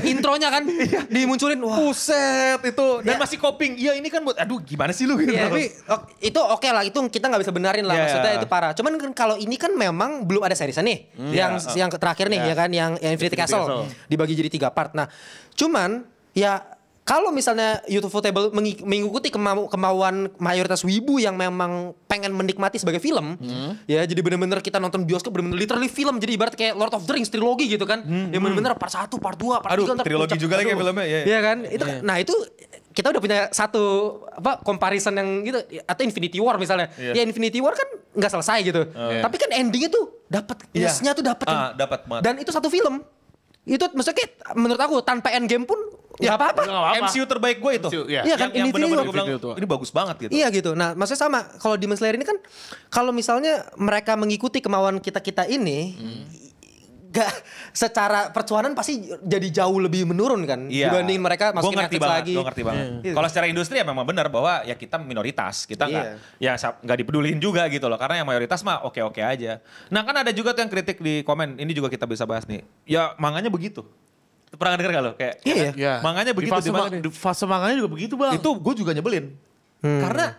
intronya kan dimunculin. Wah. Buset itu. Dan masih coping. Iya ini kan buat, aduh gimana sih lu gitu. Iya, tapi itu oke lah, itu kita nggak bisa benarin lah. Maksudnya itu parah. Cuman kan kalau ini kan memang belum ada seriesnya nih. Yang terakhir nih ya kan, yang Infinity Castle. Dibagi jadi 3 part. Nah cuman ya kalau misalnya Ufotable mengikuti kemauan mayoritas wibu yang memang pengen menikmati sebagai film, ya jadi bener-bener kita nonton bioskop bener-bener literally film, jadi ibarat kayak Lord of the Rings trilogi gitu kan, yang bener-bener part 1, part 2, part 3. Trilogi juga lagi filmnya. Iya kan, nah itu kita udah punya satu comparison yang gitu, atau Infinity War misalnya, ya Infinity War kan nggak selesai gitu, tapi kan endingnya tuh dapat, plusnya tuh dapat, dan itu satu film. Itu maksudnya kayak menurut aku tanpa Endgame pun ya apa-apa. MCU terbaik gue itu. Iya kan, yang benar-benar gue bilang ini bagus banget gitu. Iya gitu. Nah maksudnya sama, kalau Demon Slayer ini kan kalau misalnya mereka mengikuti kemauan kita-kita ini, gak secara percuanan pasti jadi jauh lebih menurun kan dibanding mereka masukin Netflix lagi. Gue ngerti banget. Kalau secara industri ya memang benar bahwa ya kita minoritas, kita nggak dipeduliin juga gitu loh, karena yang mayoritas mah oke-oke aja. Nah kan ada juga tuh yang kritik di komen, ini juga kita bisa bahas nih. Ya manganya begitu. Pernah denger gak lo? Kayak manganya begitu. Di fase manganya juga begitu bang. Itu gue juga nyebelin. Karena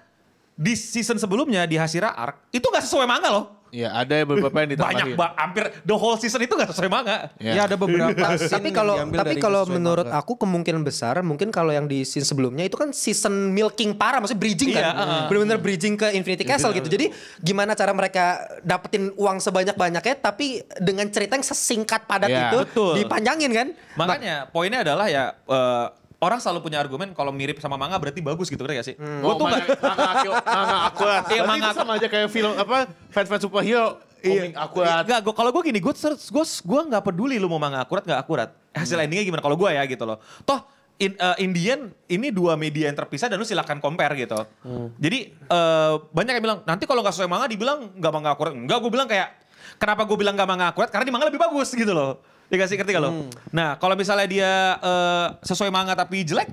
di season sebelumnya di Hashira Arc itu gak sesuai manga loh. Iya ada beberapa yang ditambahin. Hampir the whole season itu gak sesuai manga. Ya ada beberapa scene tapi kalau menurut aku kemungkinan besar mungkin kalau yang di scene sebelumnya itu kan season milking parah, maksudnya bridging kan. Benar-benar bridging ke Infinity Castle gitu. Jadi gimana cara mereka dapetin uang sebanyak-banyaknya tapi dengan cerita yang sesingkat padat itu dipanjangin kan. Makanya poinnya adalah ya orang selalu punya argumen kalau mirip sama manga berarti bagus gitu, ngerti gak sih? Gue tuh manga akurat. Iya, manga sama aja kayak film fans superhero. Komik akurat. Enggak, kalau gue gini, gue nggak peduli lu mau manga akurat nggak akurat. Hasil endingnya gimana? Kalau gue ya gitu loh. Toh Indian ini 2 media yang terpisah dan lu silakan compare gitu. Jadi banyak yang bilang nanti kalau nggak sesuai manga dibilang nggak manga akurat. Enggak, gue bilang kayak kenapa gue bilang nggak manga akurat? Karena di manga lebih bagus gitu loh. Dikasih ngerti gak lo? Nah kalau misalnya dia sesuai manga tapi jelek,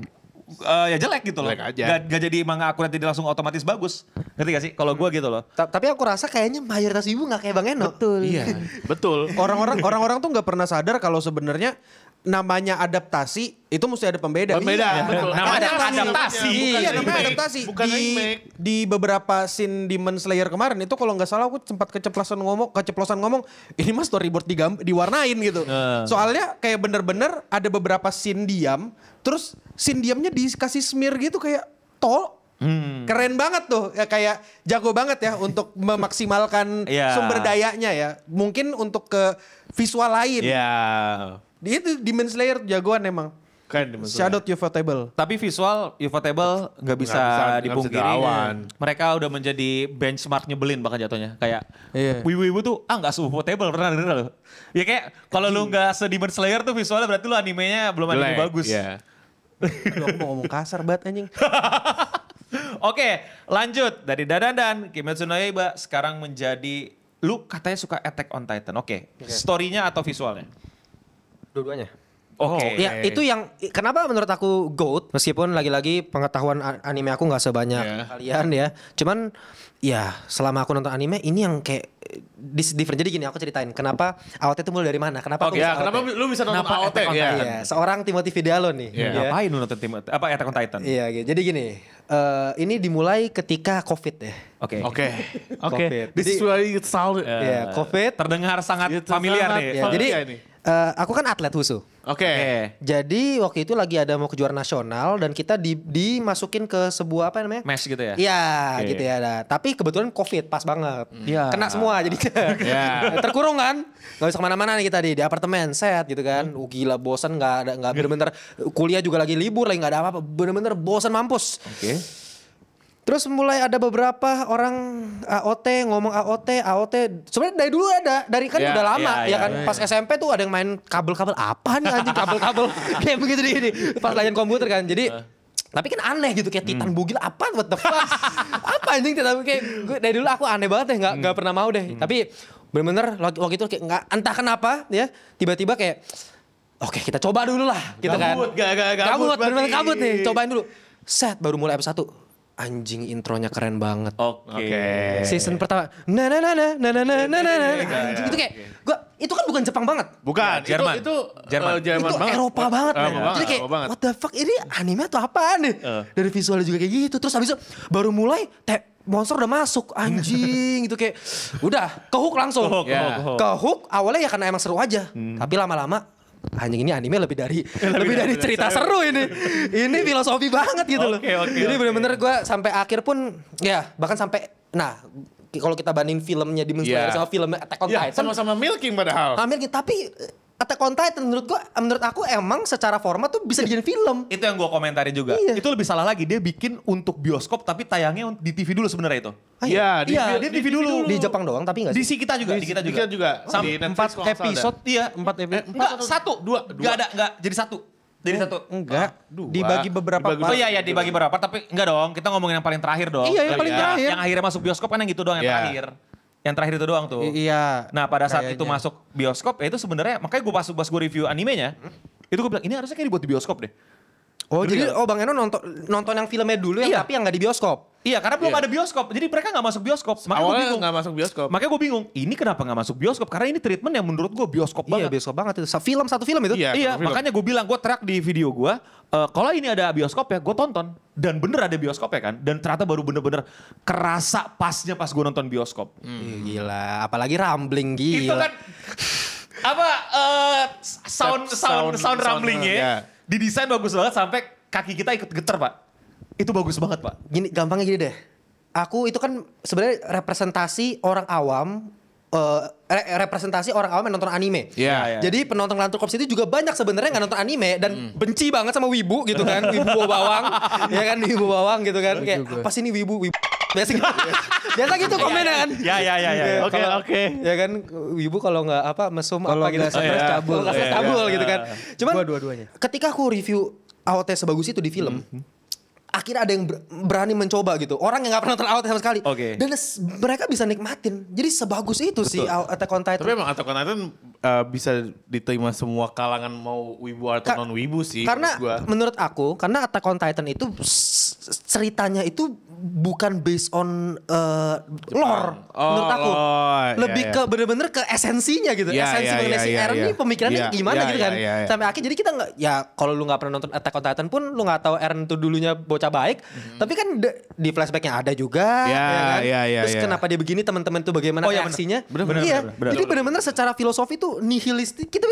ya jelek gitu loh. Gak jadi manga akurat jadi langsung otomatis bagus. Ngerti gak sih? Kalau gue gitu loh. Tapi aku rasa kayaknya mayoritas ibu gak kayak Bang Eno. Betul. Iya, betul. Orang-orang tuh gak pernah sadar kalau sebenarnya namanya adaptasi itu mesti ada pembeda. Betul. Namanya adaptasi. Iya, namanya adaptasi. Bukan remake. Di beberapa scene Demon Slayer kemarin itu kalau nggak salah aku sempat keceplosan ngomong, ini mah storyboard diwarnain gitu. Soalnya kayak bener-bener ada beberapa scene diam, terus scene diamnya dikasih smear gitu kayak keren banget tuh, ya kayak jago banget ya untuk memaksimalkan sumber dayanya ya. Mungkin untuk ke visual lain. Itu Demon Slayer jagoan emang. Shadow Ufotable. Tapi visual Ufotable nggak bisa dipungkiri. Mereka udah menjadi benchmark nyebelin bahkan jatuhnya. Kayak wibu-wibu tuh nggak se-Ufotable, pernah denger lo? Ya kayak kalau lu nggak se-Demon Slayer tuh visualnya berarti lu animenya belum anime bagus. Aduh, aku mau ngomong kasar banget anjing. Oke, lanjut dari Dadan Kimetsu no Yaiba sekarang menjadi, lu katanya suka Attack on Titan. Oke. Story-nya atau visualnya? Dua-duanya. Oke. Ya itu yang kenapa menurut aku GOAT, meskipun lagi-lagi pengetahuan anime aku nggak sebanyak kalian ya. Cuman ya selama aku nonton anime ini yang kayak different. Jadi gini aku ceritain kenapa AOT itu mulai dari mana. Kenapa aku bisa kenapa lu bisa nonton AOT? Iya, seorang Timothy Vidalon nih. Ngapain lu nonton Attack on Titan? Iya, jadi gini. Ini dimulai ketika COVID ya. Oke. This is where it sounded. COVID. Terdengar sangat familiar nih. Jadi Aku kan atlet wushu. Oke. Jadi waktu itu lagi ada mau kejuaraan nasional dan kita dimasukin ke sebuah apa namanya? Mesh gitu ya? Iya, gitu ya. Nah, tapi kebetulan COVID pas banget. Iya. Kena semua jadi terkurung kan. Gak bisa kemana-mana nih kita di apartemen set gitu kan. Gila bosan nggak bener-bener kuliah juga lagi libur lagi nggak ada apa-apa. Bener-bener bosan mampus. Oke. Terus mulai ada beberapa orang AOT ngomong AOT. Sebenarnya dari dulu ada, dari kan udah lama ya kan. Pas SMP tuh ada yang main kabel-kabel apa nih anjing kabel-kabel kayak begitu ini. Pas layan komputer kan. Jadi tapi kan aneh gitu kayak Titan bugil apa what the fuck. Apa anjing Titan kayak gue dari dulu aku aneh banget deh nggak pernah mau deh. Tapi bener-bener waktu itu kayak nggak entah kenapa ya tiba-tiba kayak oke kita coba dulu lah gitu kan. Gabut bener-bener kabut nih cobain dulu. Set baru mulai episode 1. Anjing intronya keren banget. Oke. Season pertama. Anjing itu kayak gua itu kan bukan Jepang banget. Bukan, Jerman. Itu Jerman Jerman Itu banget. Eropa banget. Jadi kayak Eropa banget. what the fuck ini anime atau apaan nih? Dari visualnya juga kayak gitu. Terus habis itu baru mulai monster udah masuk anjing gitu kayak udah ke hook langsung. Ke hook awalnya ya karena emang seru aja. Tapi lama-lama anjing ini anime lebih dari cerita seru ini. Ini filosofi banget gitu loh. Jadi bener-bener gue sampai akhir pun ya bahkan sampai kalau kita banding filmnya Demon Slayer sama film Attack on Titan Sama-sama milking padahal. tapi Attack on Titan menurut aku emang secara format tuh bisa dijadiin film. Itu yang gue komentarin juga. Iya. Itu lebih salah lagi. Dia bikin untuk bioskop tapi tayangnya di TV dulu sebenarnya itu. Iya, Dia TV dulu. Di Jepang doang tapi enggak Di sih? kita juga. Di Netflix 4 episode, 4 episode. Enggak, 1. Enggak, jadi 1. Jadi 1. Enggak, dibagi beberapa Oh iya dibagi berapa tapi enggak dong. Kita ngomongin yang paling terakhir dong. Iya, yang paling terakhir. Yang akhirnya masuk bioskop kan yang gitu doang yang terakhir. Yang terakhir itu doang tuh. Iya. Nah pada saat kayaknya. itu masuk bioskop ya itu sebenarnya makanya gue pas gue review animenya itu gue bilang ini harusnya kayak dibuat di bioskop deh. Oh jadi Bang Eno nonton yang filmnya dulu tapi yang nggak di bioskop. Iya karena belum ada bioskop jadi mereka nggak masuk bioskop. Makanya gue Awalnya bingung. nggak masuk bioskop. Makanya gue bingung ini kenapa nggak masuk bioskop karena ini treatment yang menurut gue bioskop Iya banget. bioskop banget itu. Satu film itu. Iya. Iya Film. makanya gue bilang gue teriak di video gue kalau ini ada bioskop ya gue tonton dan bener ada bioskop ya kan dan ternyata baru bener-bener kerasa pasnya pas gue nonton bioskop. Gila, apalagi rambling gila. Itu kan apa sound rumblingnya didesain bagus banget sampai kaki kita ikut getar pak. Itu bagus banget pak. Gini gampangnya gini deh. Aku itu kan sebenarnya representasi orang awam. Representasi orang awam yang nonton anime. Iya. Jadi penonton Lantur Corps itu juga banyak sebenarnya nggak nonton anime dan benci banget sama wibu gitu kan, wibu bawa bawang, ya kan wibu bawang gitu kan, kayak apa sih ini wibu biasa gitu, biasa gitu komennya kan. Ya. Oke. Ya kan wibu kalau nggak apa mesum Kalau apa gitu, nggak stres cabul. Kalau nggak stres cabul gitu kan. Cuman Dua-duanya. ketika aku review AOT sebagus itu di film. Akhirnya ada yang berani mencoba gitu. Orang yang gak pernah nonton AOT sama sekali. Oke. Dan mereka bisa nikmatin. Jadi sebagus itu sih Attack on Titan. Tapi emang Attack on Titan bisa diterima semua kalangan mau wibu atau non wibu sih. Karena menurut aku, karena Attack on Titan itu ceritanya itu bukan based on lore menurut aku. Lebih ke bener-bener ke esensinya gitu. Esensi mengenai si Eren ini pemikirannya gimana gitu kan. Sampai akhir jadi kita gak, ya kalau lu gak pernah nonton Attack on Titan pun lu gak tahu Eren itu dulunya bocah baik, tapi kan di flashbacknya ada juga, ya kan? Terus kenapa dia begini, teman-teman tuh bagaimana reaksinya? Iya, jadi benar-benar secara filosofi tuh nihilistik kita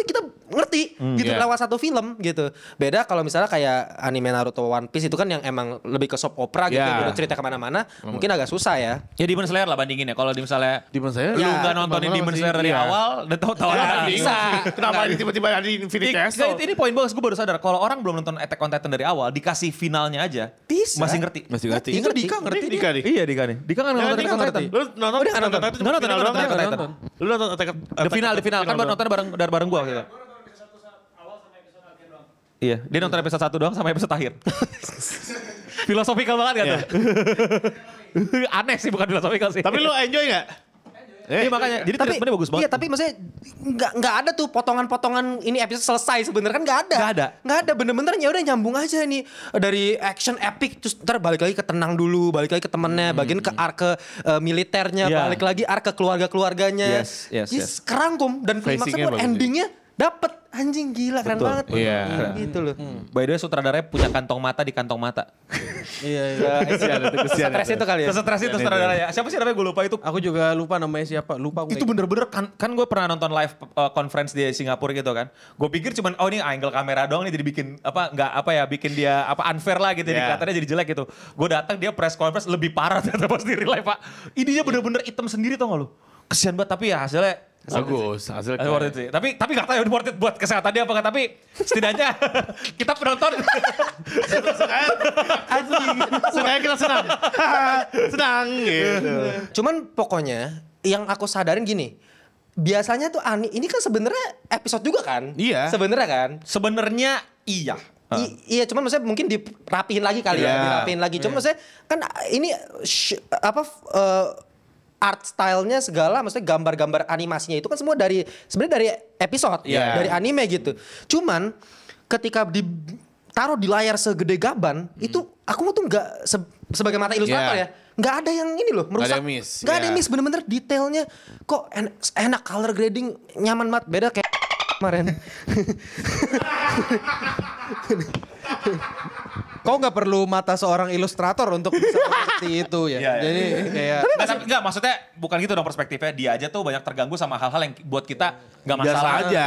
ngerti gitu lewat satu film gitu. Beda kalau misalnya kayak anime Naruto, One Piece itu kan yang emang lebih ke soap opera gitu, udah cerita kemana-mana, mungkin agak susah ya. Ya Demon Slayer lah bandingin ya. Kalau misalnya Demon Slayer, lu nggak nontonin Demon Slayer dari awal, dan tahu-tahu bisa. Kenapa tiba-tiba ada di Infinity Castle? Ini poin bagus, gue baru sadar kalau orang belum nonton Attack on Titan dari awal, dikasih finalnya aja, Bisa. masih ngerti. Itu Dika ngerti. Dika nih. Iya Dika nih. Dika kan nonton Attack on Titan. Lu nonton Nggak nonton. Attack on Titan? Nggak nonton Final doang Attack on kan? Titan. Lu nonton Attack Di final kan baru nonton bareng gua gitu. Iya, dia nonton episode 1 doang sama episode akhir. Filosofikal banget kan tuh? Aneh sih, bukan filosofikal sih. Tapi lu enjoy gak? Iya makanya, jadi treatmentnya bagus banget. Iya, tapi maksudnya nggak ada tuh potongan-potongan ini episode selesai sebenarnya kan nggak ada. Nggak ada bener-bener ya udah nyambung aja nih dari action epic terus ntar balik lagi ke tenang dulu, balik lagi ke temennya, bagian ke arc ke militernya, balik lagi arc ke keluarga-keluarganya. Yes. Kerangkum dan klimaksnya Pacingnya pun bagus endingnya Dapet anjing gila keren banget. Iya. Gitu loh. By the way sutradaranya punya kantong mata di kantong mata. Iya. Stres itu kali ya. Stres itu sutradaranya. Siapa sih namanya gue lupa itu. Aku juga lupa namanya siapa. Lupa aku. Itu bener-bener kan gue pernah nonton live conference di Singapura gitu kan. Gue pikir cuman ini angle kamera doang nih jadi bikin bikin dia unfair lah gitu. Jadi kelihatannya jadi jelek gitu. Gue datang dia press conference lebih parah ternyata pas di real live Pak. Ininya bener-bener hitam sendiri tau gak lu. Kesian banget tapi ya hasilnya Bagus, hasil worth it sih. Tapi gak tahu ya worth it buat kesehatan dia apa gak. Tapi setidaknya kita penonton. Sengaja kita senang. Senang gitu. Cuman pokoknya yang aku sadarin gini. Biasanya tuh ini kan sebenarnya episode juga kan? Iya. Sebenarnya kan? Sebenarnya iya. Iya, cuman maksudnya mungkin dirapihin lagi kali ya, dirapihin lagi. Cuman maksudnya kan ini art style-nya segala, maksudnya gambar-gambar animasinya itu kan semua sebenarnya dari episode, dari anime gitu. Cuman ketika ditaruh di layar segede gaban, itu aku tuh nggak sebagai mata ilustrator ya, nggak ada yang ini loh merusak, nggak ada yang miss, bener-bener detailnya kok enak, color grading nyaman banget, beda kayak kemarin. Kau nggak perlu mata seorang ilustrator untuk bisa mengerti itu ya. Jadi kayak Enggak, maksudnya bukan gitu dong perspektifnya. Dia aja tuh banyak terganggu sama hal-hal yang buat kita nggak masalah. Biasa aja.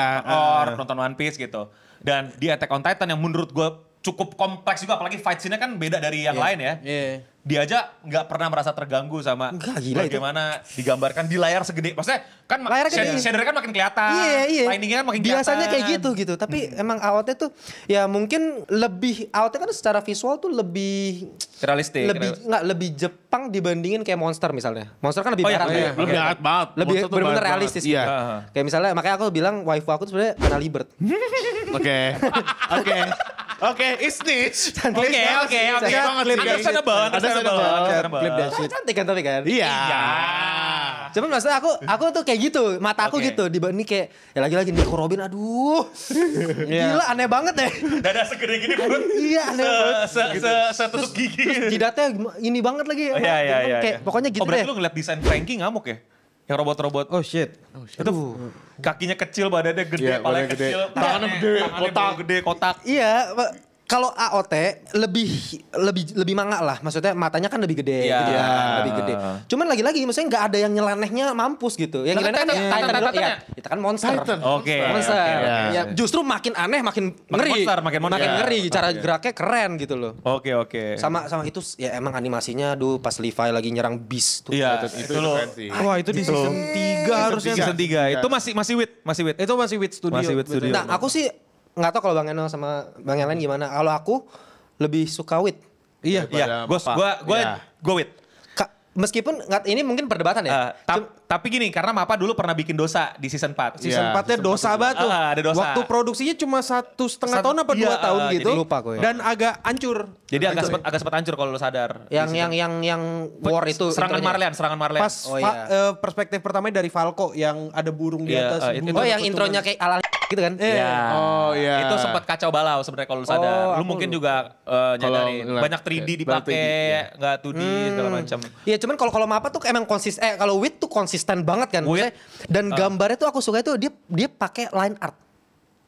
Nonton One Piece gitu. Dan di Attack on Titan yang menurut gue cukup kompleks juga, apalagi fight scene-nya kan beda dari yang lain ya. Dia aja nggak pernah merasa terganggu sama bagaimana digambarkan di layar segede. Maksudnya kan shader-nya kan makin kelihatan. Iya. Liningnya kan makin kelihatan. Biasanya kayak gitu. Tapi emang awalnya tuh ya mungkin awalnya kan secara visual tuh lebih realistik. Lebih Jepang dibandingin kayak Monster misalnya. Monster kan lebih berat. Lebih hangat banget. Lebih benar-benar realistis. Iya. Kayak misalnya makanya aku bilang waifu aku tuh sebenarnya Anna Libert. Oke, it's niche. Oke. Cantik kan tapi kan? Iya. Cuman maksudnya aku tuh kayak gitu, mata aku gitu. Dibanding kayak ya lagi-lagi Nico Robin, aduh. Gila aneh banget deh. Dada segede gini banget. Iya aneh banget. Setusuk gigi. Terus jidatnya ini banget lagi. Iya. Kayak pokoknya gitu deh. Berarti lu ngeliat desain Frankie ngamuk ya? Yang robot-robot. oh shit. Itu kakinya kecil, badannya gede, palanya kecil. Tangannya gede, kotak. Iya, kalau AOT lebih manga lah, maksudnya matanya kan lebih gede, lebih gede. Cuman lagi-lagi, maksudnya nggak ada yang nyelenehnya mampus gitu. Yang nyeleneh kan Titan, itu kan monster. Oke. Monster. Ya, justru makin aneh, makin ngeri. Makin ngeri, cara geraknya keren gitu loh. Oke. Sama itu ya emang animasinya, pas Levi lagi nyerang Beast tuh. Iya, itu loh. Wah itu di season 3 harusnya. Season 3. Itu masih wit. Itu masih with studio. Nah aku sih nggak tahu kalau Bang Eno sama Bang yang lain gimana. Kalau aku lebih suka wit. Iya. Gue wit. Meskipun ini mungkin perdebatan ya. Tapi gini, karena Mapa dulu pernah bikin dosa di season 4. Season 4-nya dosa banget tuh. Ada dosa. Waktu produksinya cuma 1,5 tahun apa 2 tahun gitu. Lupa gue ya. Dan agak hancur. Jadi agak sempat hancur kalau lo sadar. Yang war itu. Serangan Marleyan. Pas perspektif pertama dari Falco yang ada burung di atas. Yang intronya kayak ala gitu kan. Iya. Itu sempat kacau balau sebenarnya kalau lo sadar. Lu mungkin juga nyadarin. Banyak 3D dipakai, nggak 2D segala macam. Iya, cuman kalau Mapa tuh emang konsisten. Kalau wit tuh konsisten banget kan. Dan gambarnya tuh aku suka itu dia pakai line art.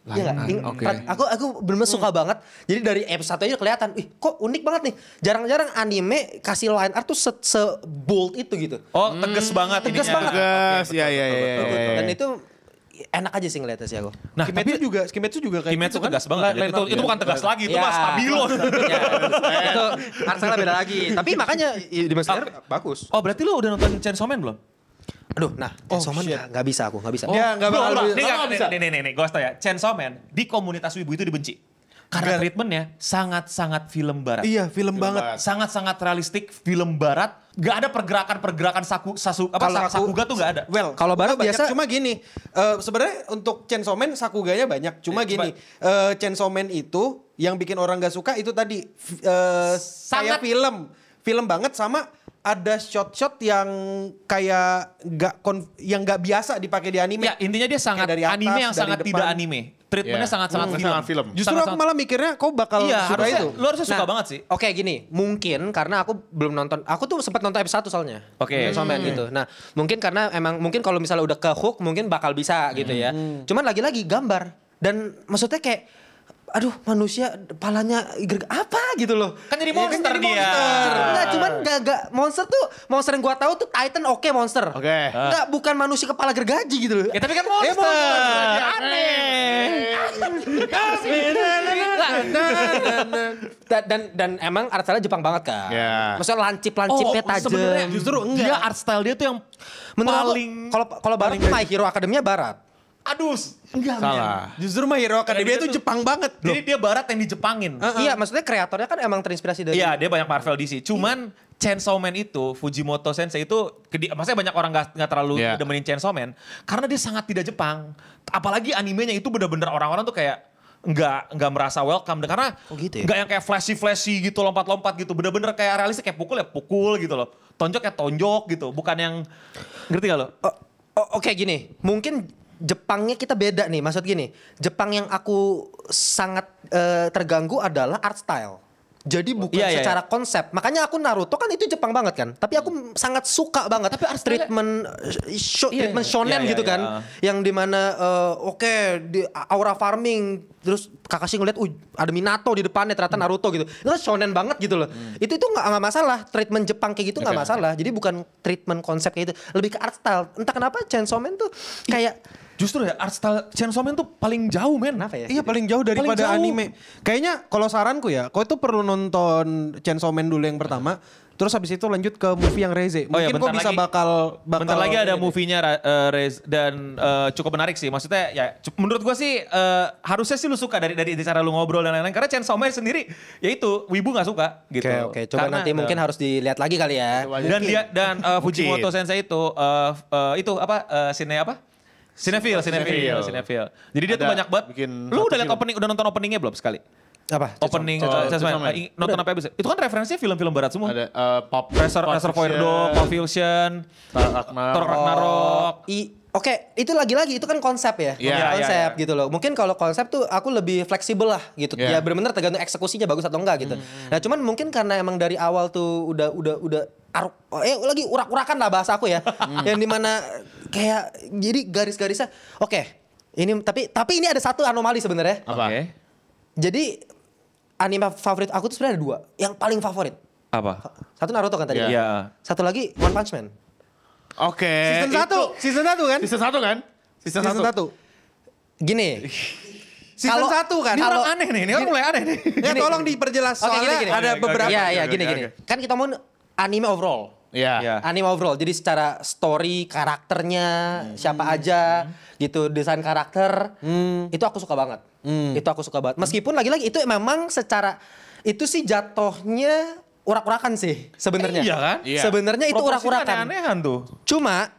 Iya nggak? Aku benar-benar suka banget. Jadi dari episode aja kelihatan, kok unik banget nih. Jarang-jarang anime kasih line art tuh se-bold itu gitu. Oh, tegas banget. Tegas banget. Iya. Dan itu enak aja sih ngeliatnya sih aku. Nah, Kimetsu juga kayak Kimetsu gitu tegas kan? banget. Itu bukan tegas lagi, itu mah stabilo. Itu artnya beda lagi. Tapi makanya di Master bagus. Oh, berarti lu udah nonton Chainsaw Man belum? Aduh, Chainsaw Man nggak bisa aku, nggak bisa. Ya, nggak bakal bisa. Nih, gue harus tau ya. Chainsaw Man di komunitas wibu itu dibenci. Karena treatmentnya sangat-sangat film barat. Iya, film banget. Sangat-sangat realistik, film barat. Gak ada pergerakan Sakuga tuh gak ada. Well, kalau barat biasa cuma gini. Sebenarnya untuk Chainsaw Man Sakuganya banyak. Cuma gini, Chainsaw Man itu yang bikin orang gak suka itu tadi kayak film banget sama ada shot-shot yang kayak yang nggak biasa dipakai di anime. Ya intinya dia sangat dari atas, anime yang dari sangat depan. tidak anime. Treatmentnya sangat-sangat film. Justru aku malah mikirnya kau bakal suka itu. Lu harusnya suka banget sih. Oke gini, mungkin karena aku belum nonton, aku tuh sempat nonton episode 1 soalnya. Oke. Soalnya gitu. Nah, mungkin karena mungkin kalau misalnya udah ke hook mungkin bakal bisa gitu ya. Cuman lagi-lagi gambar dan maksudnya kayak aduh manusia palanya apa gitu loh. Kan jadi monster dia. Enggak, cuman gak monster yang gua tahu tuh Titan monster. Oke. Enggak, bukan manusia kepala gergaji gitu loh. Ya tapi kan monster. Aneh. Dan emang art style Jepang banget kan. Ya. Maksudnya lancip-lancipnya tajam. Sebenarnya justru enggak. Dia art style dia tuh yang paling kalau barat tuh My Hero Academia barat. Aduh, enggak. Salah. Justru My Hero Academia itu Jepang banget. Jadi dia barat yang dijepangin. Iya, maksudnya kreatornya kan emang terinspirasi dari. Iya, dia banyak Marvel DC. Cuman Chainsaw Man itu, Fujimoto Sensei itu, maksudnya banyak orang nggak terlalu demenin Chainsaw Man karena dia sangat tidak Jepang. Apalagi animenya itu bener-bener orang-orang tuh kayak nggak merasa welcome karena gitu ya? nggak yang kayak flashy gitu, lompat-lompat gitu. Bener-bener kayak realistis, kayak pukul ya pukul gitu loh. Tonjok ya tonjok gitu, bukan yang ngerti gak lo? Oke, gini, mungkin Jepangnya kita beda nih, maksud gini. Jepang yang aku sangat terganggu adalah art style. Jadi bukan secara konsep. Makanya aku Naruto kan itu Jepang banget kan. Tapi aku sangat suka banget. Tapi art treatment shonen gitu kan. Yang dimana di aura farming. Terus Kakashi ngeliat ada Minato di depannya ternyata Naruto gitu. Itu kan shonen banget gitu loh. Itu gak masalah. Treatment Jepang kayak gitu gak masalah. Jadi bukan treatment konsep kayak gitu. Lebih ke art style. Entah kenapa Chainsaw Man tuh kayak... Justru ya art style Chainsaw Man tuh paling jauh men. Kenapa ya? Iya paling jauh daripada anime. Kayaknya kalau saranku ya, kau itu perlu nonton Chainsaw Man dulu yang pertama. Terus habis itu lanjut ke movie yang Reze. Mungkin kau bisa bakal bentar lagi ada movie-nya Reze dan cukup menarik sih. Maksudnya ya menurut gua sih harusnya sih lu suka dari cara lu ngobrol dan lain-lain. Karena Chainsaw Man sendiri ya itu wibu gak suka gitu. Oke. Coba karena, nanti mungkin harus dilihat lagi kali ya. Dan Fujimoto Sensei itu Cinefil. Jadi dia tuh banyak banget. Lu udah lihat udah nonton openingnya belum sekali? Apa? Opening nonton apa episode? Itu kan referensinya film-film barat semua. Ada Reservoir Dogs, Pulp Fiction, Thor Ragnarok. Oke, itu lagi-lagi itu kan konsep ya. Konsep gitu loh. Mungkin kalau konsep tuh aku lebih fleksibel lah gitu. Ya benar-benar tergantung eksekusinya bagus atau enggak gitu. Nah, cuman mungkin karena emang dari awal tuh udah lagi urak-urakan lah bahasa aku ya. Yang dimana kayak jadi garis-garisnya oke. Ini tapi ini ada satu anomali sebenarnya. Apa? Jadi anime favorit aku tuh sebenarnya ada 2. Yang paling favorit. Apa? Satu Naruto kan tadi. Iya. Satu lagi One Punch Man. Oke. Season 1 kan? Season 1. Gini. Season 1 kan? Ini orang aneh nih, ini orang mulai aneh nih. Ya tolong diperjelas soalnya gini. ada beberapa. Iya, gini. Kan kita mau anime overall. Iya. Anime overall. Jadi secara story, karakternya, siapa aja gitu, desain karakter, itu aku suka banget. Itu aku suka banget. Meskipun lagi-lagi itu memang secara itu sih jatuhnya urak-urakan sih sebenarnya. Iya kan? Iya. Sebenarnya itu urak-urakan. Aneh-anehan tuh. Cuma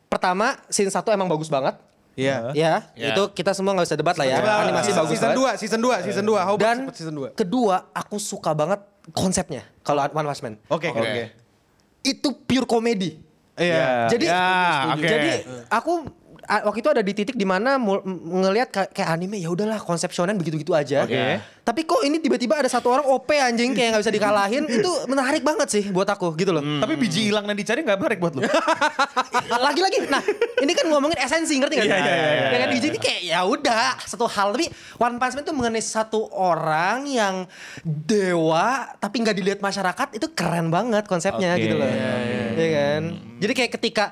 pertama scene 1 emang bagus banget. Iya. Ya, itu kita semua nggak usah debat lah ya. Animasi bagus banget. Season 2. Dan kedua, aku suka banget konsepnya kalau One Punch Man. Oke. Itu pure komedi. Iya. Jadi aku waktu itu ada di titik dimana ngelihat kayak anime ya udahlah konsep shonen begitu-begitu aja. Tapi kok ini tiba-tiba ada satu orang OP anjing kayak nggak bisa dikalahin, itu menarik banget sih buat aku gitu loh. Tapi biji hilang dan dicari nggak menarik buat lu. Lagi-lagi, nah ini kan ngomongin esensi ngerti nggak? Iya. Kan biji ini kayak ya udah satu hal, tapi One Punch Man itu mengenai satu orang yang dewa tapi nggak dilihat masyarakat, itu keren banget konsepnya gitu loh. Iya kan? Jadi kayak ketika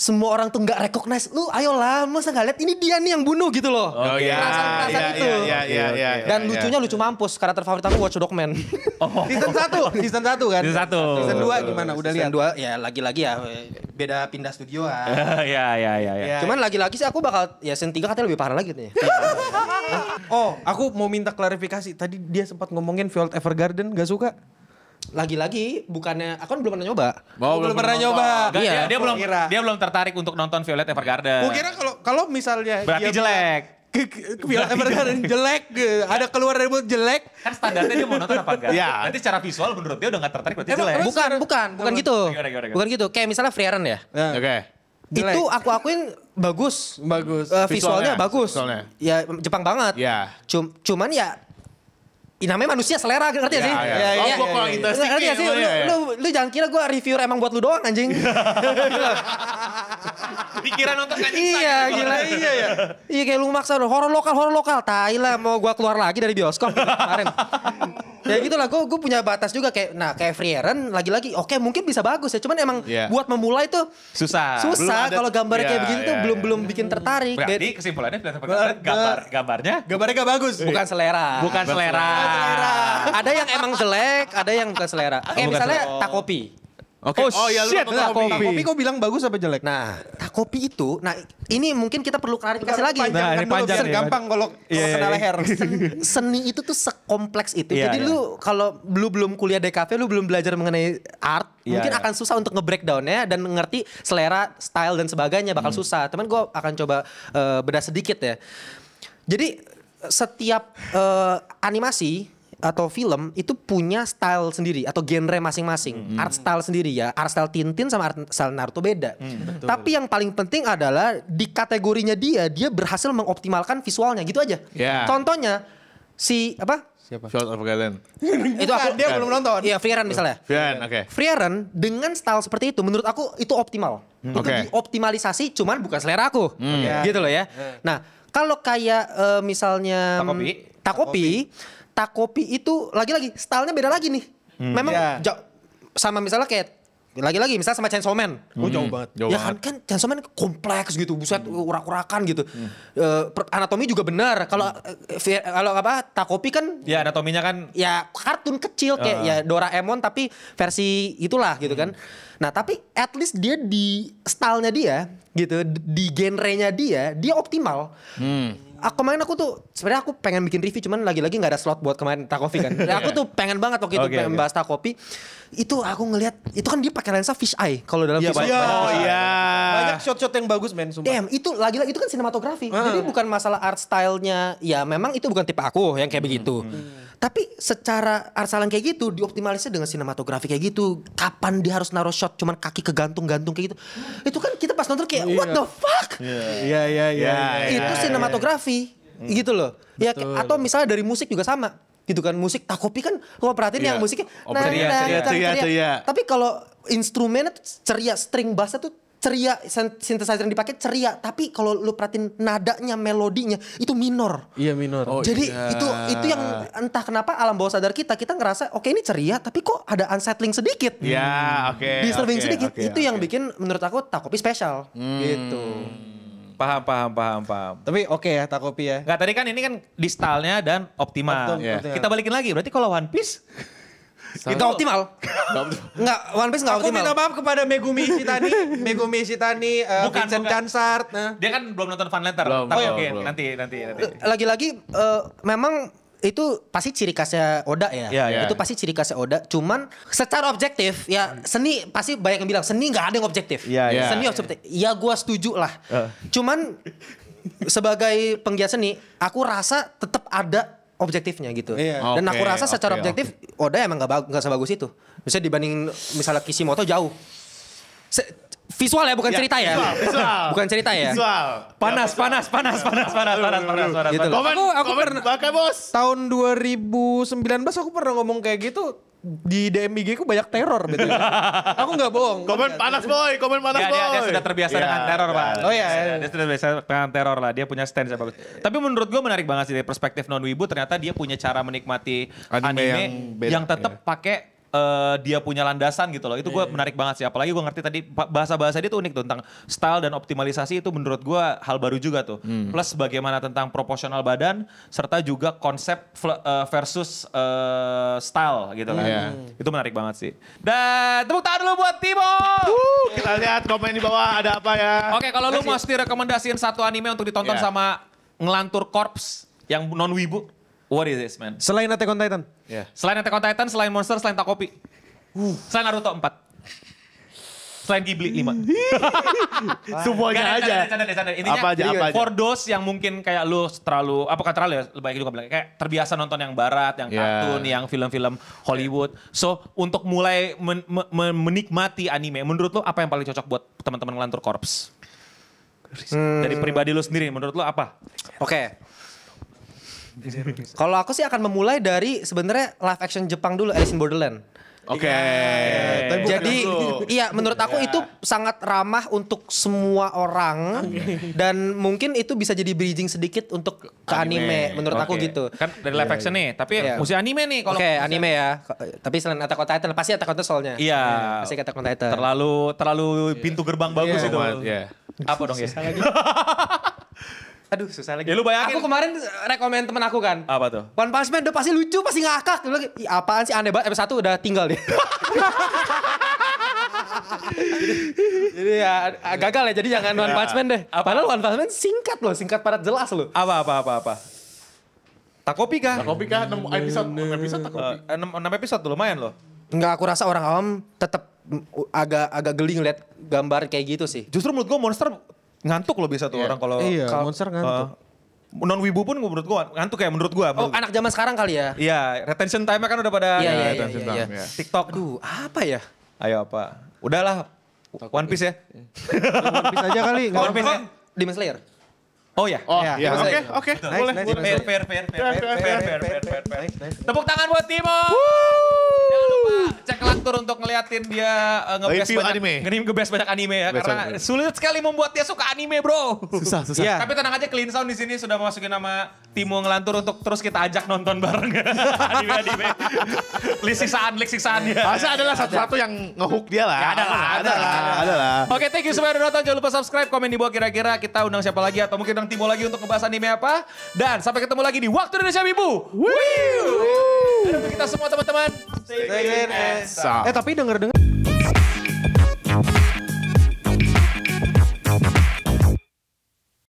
semua orang tuh nggak recognize, lu ayolah masa nggak lihat ini dia nih yang bunuh gitu loh. Perasaan itu. Iya. Dan lucunya lucu mampus. Karakter favorit aku Watch Dog Man. Season 1 kan? Season 1. Season 2 gimana? Udah lihat? Season 2 ya lagi-lagi ya beda pindah studio Iya. Cuman lagi-lagi sih aku bakal ya season 3 katanya lebih parah lagi katanya. Aku mau minta klarifikasi. Tadi dia sempat ngomongin Violet Evergarden, gak suka? Lagi-lagi bukannya aku kan belum pernah nyoba. Belum pernah nyoba. Dia belum tertarik untuk nonton Violet Evergarden. Gue kira kalau misalnya berarti jelek. Violet Evergarden jelek, ada keluar dari mulut jelek. Kan standarnya dia mau nonton apa enggak? Iya. Nanti secara visual menurut dia udah gak tertarik berarti jelek. Bukan gitu. Gimana? Bukan gitu. Kayak misalnya Frieren ya. Oke. Jelek. Itu aku akuin bagus. Visualnya. Visualnya bagus. Ya Jepang banget. Iya. Cuman ya namanya manusia selera, ngerti gak sih? Gue kurang interesting. Ngerti gak sih? Lu jangan kira gue reviewer emang buat lu doang anjing. Dikira nonton kan Iya gila. Iya kayak lu maksa horor lokal. Tai lah mau gue keluar lagi dari bioskop kemarin. Ya gitu lah, gue punya batas juga kayak Frieren lagi-lagi oke mungkin bisa bagus ya. Cuman emang buat memulai tuh susah. Kalau gambar kayak begini tuh belum bikin tertarik. Berarti kesimpulannya gambarnya Gak bagus. Bukan selera. Ada yang emang jelek, ada yang bukan selera. Kayak misalnya Takopi. Oke. Oh iya lu nonton Takopi kok bilang bagus apa jelek? Nah, Takopi itu, ini mungkin kita perlu klarifikasi lagi. Nah, ini panjang nih. Gampang kalau kena leher. Seni itu tuh sekompleks itu. Iya, Jadi lu kalau belum kuliah DKV, lu belum belajar mengenai art, mungkin akan susah untuk nge-breakdownnya dan ngerti selera, style dan sebagainya bakal susah. Teman gue akan coba bedah sedikit ya. Jadi setiap animasi atau film itu punya style sendiri atau genre masing-masing. Art style sendiri ya. Art style Tintin sama art style Naruto beda. Tapi yang paling penting adalah di kategorinya dia berhasil mengoptimalkan visualnya gitu aja. Yeah. Contohnya siapa? Violet Evergarden. Itu Dia belum nonton. Iya, Frieren misalnya. Frieren dengan style seperti itu menurut aku itu optimal. Itu dioptimalisasi cuman bukan selera aku. Gitu loh ya. Nah, kalau kayak misalnya Takopi itu lagi-lagi stylenya beda lagi nih. Memang sama misalnya kayak lagi-lagi misalnya sama Chainsaw Man. Jauh banget. Kan Chainsaw Man kompleks gitu, buset urak-urakan gitu. Anatomi juga benar. Kalau Takopi kan ya anatominya kan ya kartun kecil kayak ya Doraemon tapi versi itulah gitu kan. Nah, tapi at least dia di stylenya dia gitu, di genrenya dia optimal. Kemarin aku tuh sebenarnya aku pengen bikin review cuman lagi-lagi nggak ada slot buat kemarin Takopi kan. Aku tuh pengen banget waktu itu pengen bahas Takopi. Itu aku ngelihat itu kan dia pakai lensa fish eye kalau dalam visual. Banyak shot-shot yang bagus men, sumpah. Damn, itu lagi-lagi itu kan sinematografi. Jadi bukan masalah art style-nya. Ya memang itu bukan tipe aku yang kayak begitu. Tapi secara art style yang kayak gitu dioptimalisasi dengan sinematografi kayak gitu. Kapan dia harus naruh shot cuman kaki kegantung-gantung kayak gitu. Itu kan kita pas nonton kayak what the fuck? Iya. Itu sinematografi gitu loh. Ya atau misalnya dari musik juga sama. Gitu kan musik Takopi kan kalau perhatiin yang musiknya ceria. Tapi kalau instrumennya tuh ceria, string bassnya tuh ceria, synthesizer yang dipakai ceria, tapi kalau lu perhatiin nadanya, melodinya itu minor. Iya minor. Jadi itu yang entah kenapa alam bawah sadar kita ngerasa oke ini ceria tapi kok ada unsettling sedikit. Iya, oke. Disturbing sedikit. Itu yang bikin menurut aku Takopi spesial. Gitu. Paham. Tapi oke ya Takopi ya. Enggak, tadi kan ini kan di stylenya dan optimal. Kita balikin lagi, berarti kalau One Piece itu optimal. Enggak, One Piece enggak optimal. Aku minta maaf kepada Megumi Shitani, Vincent Chansart. Dia kan belum nonton Fan Letter. Tapi oke, nanti. Lagi-lagi memang itu pasti ciri khasnya Oda ya. Itu pasti ciri khasnya Oda. Cuman secara objektif ya seni pasti banyak yang bilang seni nggak ada yang objektif. Seni objektif. Ya gue setuju lah. Cuman sebagai penggiat seni, aku rasa tetap ada objektifnya gitu. Dan aku rasa secara objektif Oda emang nggak sebagus itu. Misalnya dibanding misalnya Kishimoto jauh. Visual ya, bukan cerita ya. Visual. Bukan cerita ya. Visual. Panas. Gitu. Aku pernah pakai bos. Tahun 2019 aku pernah ngomong kayak gitu. Di DMIG ku banyak teror gitu. Aku nggak bohong. Komen panas boy. Dia sudah terbiasa dengan teror, Pak. Oh iya. Dia sudah terbiasa dengan teror lah. Dia punya stance yang bagus. Tapi menurut gue menarik banget sih dari perspektif non-wibu, ternyata dia punya cara menikmati anime yang tetap pakai dia punya landasan gitu loh. Itu gue menarik banget sih. Apalagi gue ngerti tadi bahasa-bahasa dia tuh unik tuh tentang style dan optimalisasi, itu menurut gue hal baru juga tuh. Plus bagaimana tentang proporsional badan serta juga konsep versus style gitu kan. Itu menarik banget sih. Dan tepuk tangan dulu buat Timo. Kita lihat komen di bawah ada apa ya. Oke, kalau lu mesti rekomendasiin satu anime untuk ditonton sama ngelantur korps yang non-wibu, what is this, man? Selain Attack on Titan. Selain Attack on Titan, selain Monster, selain Takopi. Selain Naruto 4. Selain Ghibli 5. Semuanya aja. Intinya Apa aja? for those yang mungkin kayak lu terlalu, bukan terlalu ya, lebih baik juga bilang kayak terbiasa nonton yang barat, yang kartun, yang film-film Hollywood. So untuk mulai menikmati anime, menurut lu apa yang paling cocok buat teman-teman Ngelantur Korps? Dari pribadi lu sendiri, menurut lu apa? Oke. Kalau aku sih akan memulai dari sebenarnya live action Jepang dulu, Alice in Borderland. Oke. Jadi iya menurut aku itu sangat ramah untuk semua orang dan mungkin itu bisa jadi bridging sedikit untuk ke anime menurut aku gitu. Kan dari live action nih, tapi mesti anime nih kalau. Oke, anime ya. Tapi selain Attack on Titan pasti Attack on Titan soalnya. Iya. Pasti Attack on Titan. Terlalu pintu gerbang bagus itu. Apa dong ya? Aduh susah lagi. Ya lu bayangin. Aku kemarin rekomen temen aku kan. Apa tuh? One Punch Man udah pasti lucu, pasti ngakak. Dia bilang, "Ih, apaan sih aneh banget, episode 1 udah tinggal deh." Jadi ya gagal ya, jadi jangan One Punch Man deh. Padahal One Punch Man singkat loh, singkat padat jelas loh. Apa? Takopi kah? 6 episode Takopi. 6 episode tuh lumayan loh. Enggak, aku rasa orang awam tetap agak geli ngeliat gambar kayak gitu sih. Justru menurut gue Monster ngantuk loh biasa tuh orang kalau Monster ngantuk. Non wibu pun menurut gua ngantuk ya menurut gua. Oh, anak zaman sekarang kali ya? Iya, retention time kan udah pada Iya. TikTok. Aduh, apa ya? Ayo apa? Udahlah. One Piece ya. One Piece aja kali. One Piece ya. Demon Slayer. Oh ya. Oke. Boleh. Fair. Tepuk tangan buat Timo. Jangan lupa cek Ngelantur untuk ngeliatin dia ngebest banyak anime ya. Karena sulit sekali membuat dia suka anime bro. Susah. Tapi tenang aja, Clean Sound di sini sudah masukin nama Timo Ngelantur untuk terus kita ajak nonton bareng anime. Lik siksaan ya. Masa adalah satu-satu yang ngehook dia lah. Ada lah. Oke, thank you semua udah nonton. Jangan lupa subscribe, komen di bawah kira-kira kita undang siapa lagi atau mungkin undang Timo lagi untuk ngebahas anime apa. Dan sampai ketemu lagi di Waktu Indonesia Wibu. Dan untuk kita semua teman-teman. Stay clean and So. Tapi denger